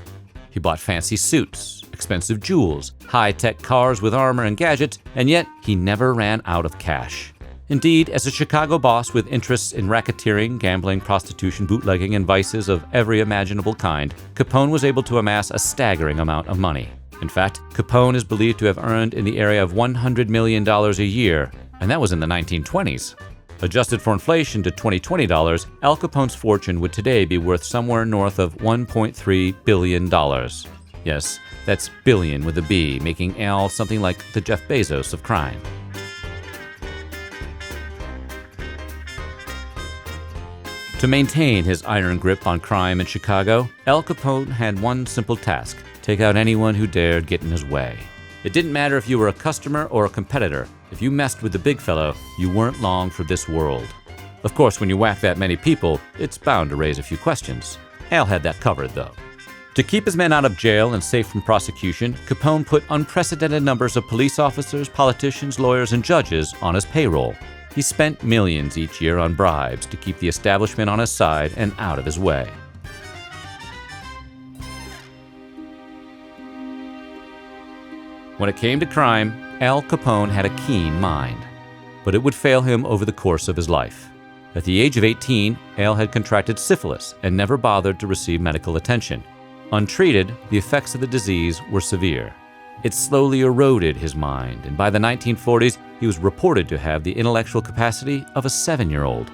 He bought fancy suits, expensive jewels, high-tech cars with armor and gadgets, and yet he never ran out of cash. Indeed, as a Chicago boss with interests in racketeering, gambling, prostitution, bootlegging, and vices of every imaginable kind, Capone was able to amass a staggering amount of money. In fact, Capone is believed to have earned in the area of $100 million a year, and that was in the 1920s. Adjusted for inflation to $2020, Al Capone's fortune would today be worth somewhere north of $1.3 billion. Yes, that's billion with a B, making Al something like the Jeff Bezos of crime. To maintain his iron grip on crime in Chicago, Al Capone had one simple task: take out anyone who dared get in his way. It didn't matter if you were a customer or a competitor. If you messed with the big fellow, you weren't long for this world. Of course, when you whack that many people, it's bound to raise a few questions. Al had that covered, though. To keep his men out of jail and safe from prosecution, Capone put unprecedented numbers of police officers, politicians, lawyers, and judges on his payroll. He spent millions each year on bribes to keep the establishment on his side and out of his way. When it came to crime, Al Capone had a keen mind, but it would fail him over the course of his life. At the age of 18, Al had contracted syphilis and never bothered to receive medical attention. Untreated, the effects of the disease were severe. It slowly eroded his mind, and by the 1940s, he was reported to have the intellectual capacity of a 7-year-old.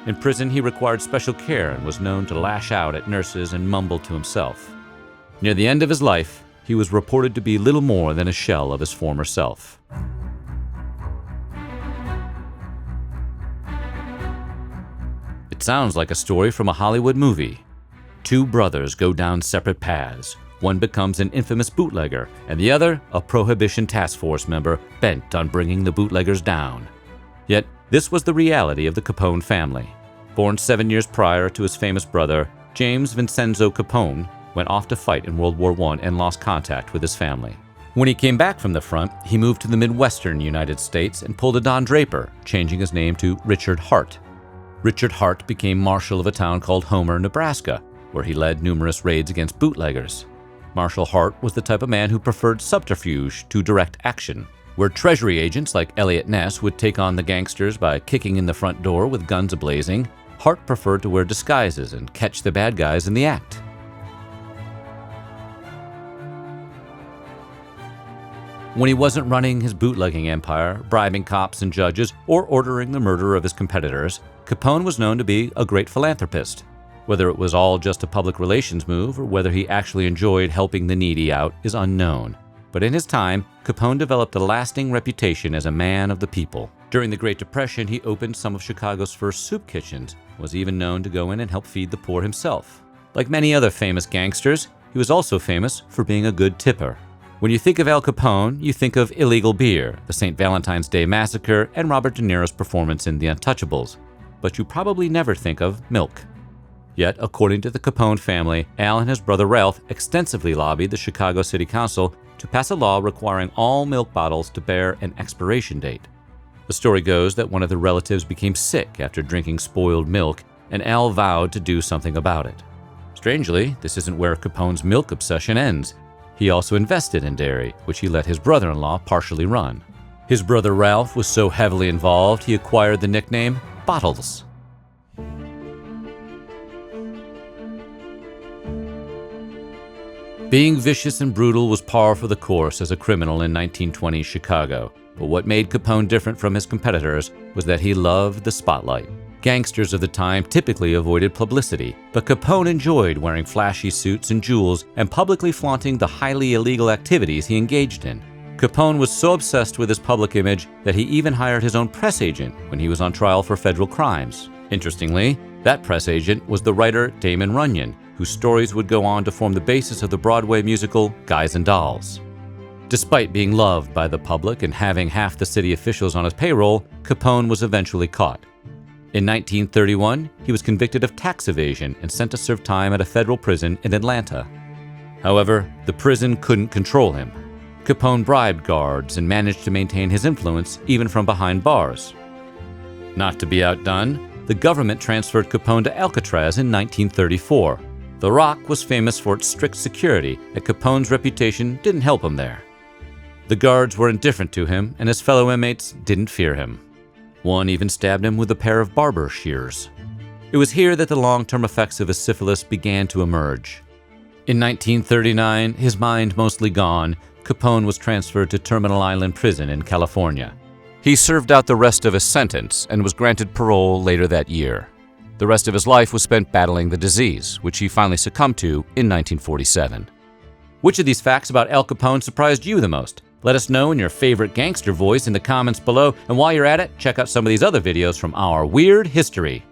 In prison, he required special care and was known to lash out at nurses and mumble to himself. Near the end of his life, he was reported to be little more than a shell of his former self. It sounds like a story from a Hollywood movie. Two brothers go down separate paths. One becomes an infamous bootlegger, and the other a Prohibition task force member bent on bringing the bootleggers down. Yet, this was the reality of the Capone family. Born 7 years prior to his famous brother, James Vincenzo Capone went off to fight in World War I and lost contact with his family. When he came back from the front, he moved to the Midwestern United States and pulled a Don Draper, changing his name to Richard Hart. Richard Hart became marshal of a town called Homer, Nebraska, where he led numerous raids against bootleggers. Marshal Hart was the type of man who preferred subterfuge to direct action, where Treasury agents like Elliot Ness would take on the gangsters by kicking in the front door with guns ablazing. Hart preferred to wear disguises and catch the bad guys in the act. When he wasn't running his bootlegging empire, bribing cops and judges, or ordering the murder of his competitors, Capone was known to be a great philanthropist. Whether it was all just a public relations move or whether he actually enjoyed helping the needy out is unknown. But in his time, Capone developed a lasting reputation as a man of the people. During the Great Depression, he opened some of Chicago's first soup kitchens, was even known to go in and help feed the poor himself. Like many other famous gangsters, he was also famous for being a good tipper. When you think of Al Capone, you think of illegal beer, the St. Valentine's Day Massacre, and Robert De Niro's performance in The Untouchables. But you probably never think of milk. Yet, according to the Capone family, Al and his brother Ralph extensively lobbied the Chicago City Council to pass a law requiring all milk bottles to bear an expiration date. The story goes that one of the relatives became sick after drinking spoiled milk, and Al vowed to do something about it. Strangely, this isn't where Capone's milk obsession ends. He also invested in D.A.R.E, which he let his brother-in-law partially run. His brother Ralph was so heavily involved, he acquired the nickname Bottles. Being vicious and brutal was par for the course as a criminal in 1920s Chicago, but what made Capone different from his competitors was that he loved the spotlight. Gangsters of the time typically avoided publicity, but Capone enjoyed wearing flashy suits and jewels and publicly flaunting the highly illegal activities he engaged in. Capone was so obsessed with his public image that he even hired his own press agent when he was on trial for federal crimes. Interestingly, that press agent was the writer Damon Runyon, whose stories would go on to form the basis of the Broadway musical Guys and Dolls. Despite being loved by the public and having half the city officials on his payroll, Capone was eventually caught. In 1931, he was convicted of tax evasion and sent to serve time at a federal prison in Atlanta. However, the prison couldn't control him. Capone bribed guards and managed to maintain his influence even from behind bars. Not to be outdone, the government transferred Capone to Alcatraz in 1934. The Rock was famous for its strict security, and Capone's reputation didn't help him there. The guards were indifferent to him, and his fellow inmates didn't fear him. One even stabbed him with a pair of barber shears. It was here that the long-term effects of his syphilis began to emerge. In 1939, his mind mostly gone, Capone was transferred to Terminal Island Prison in California. He served out the rest of his sentence and was granted parole later that year. The rest of his life was spent battling the disease, which he finally succumbed to in 1947. Which of these facts about Al Capone surprised you the most? Let us know in your favorite gangster voice in the comments below, and while you're at it, check out some of these other videos from our Weird History.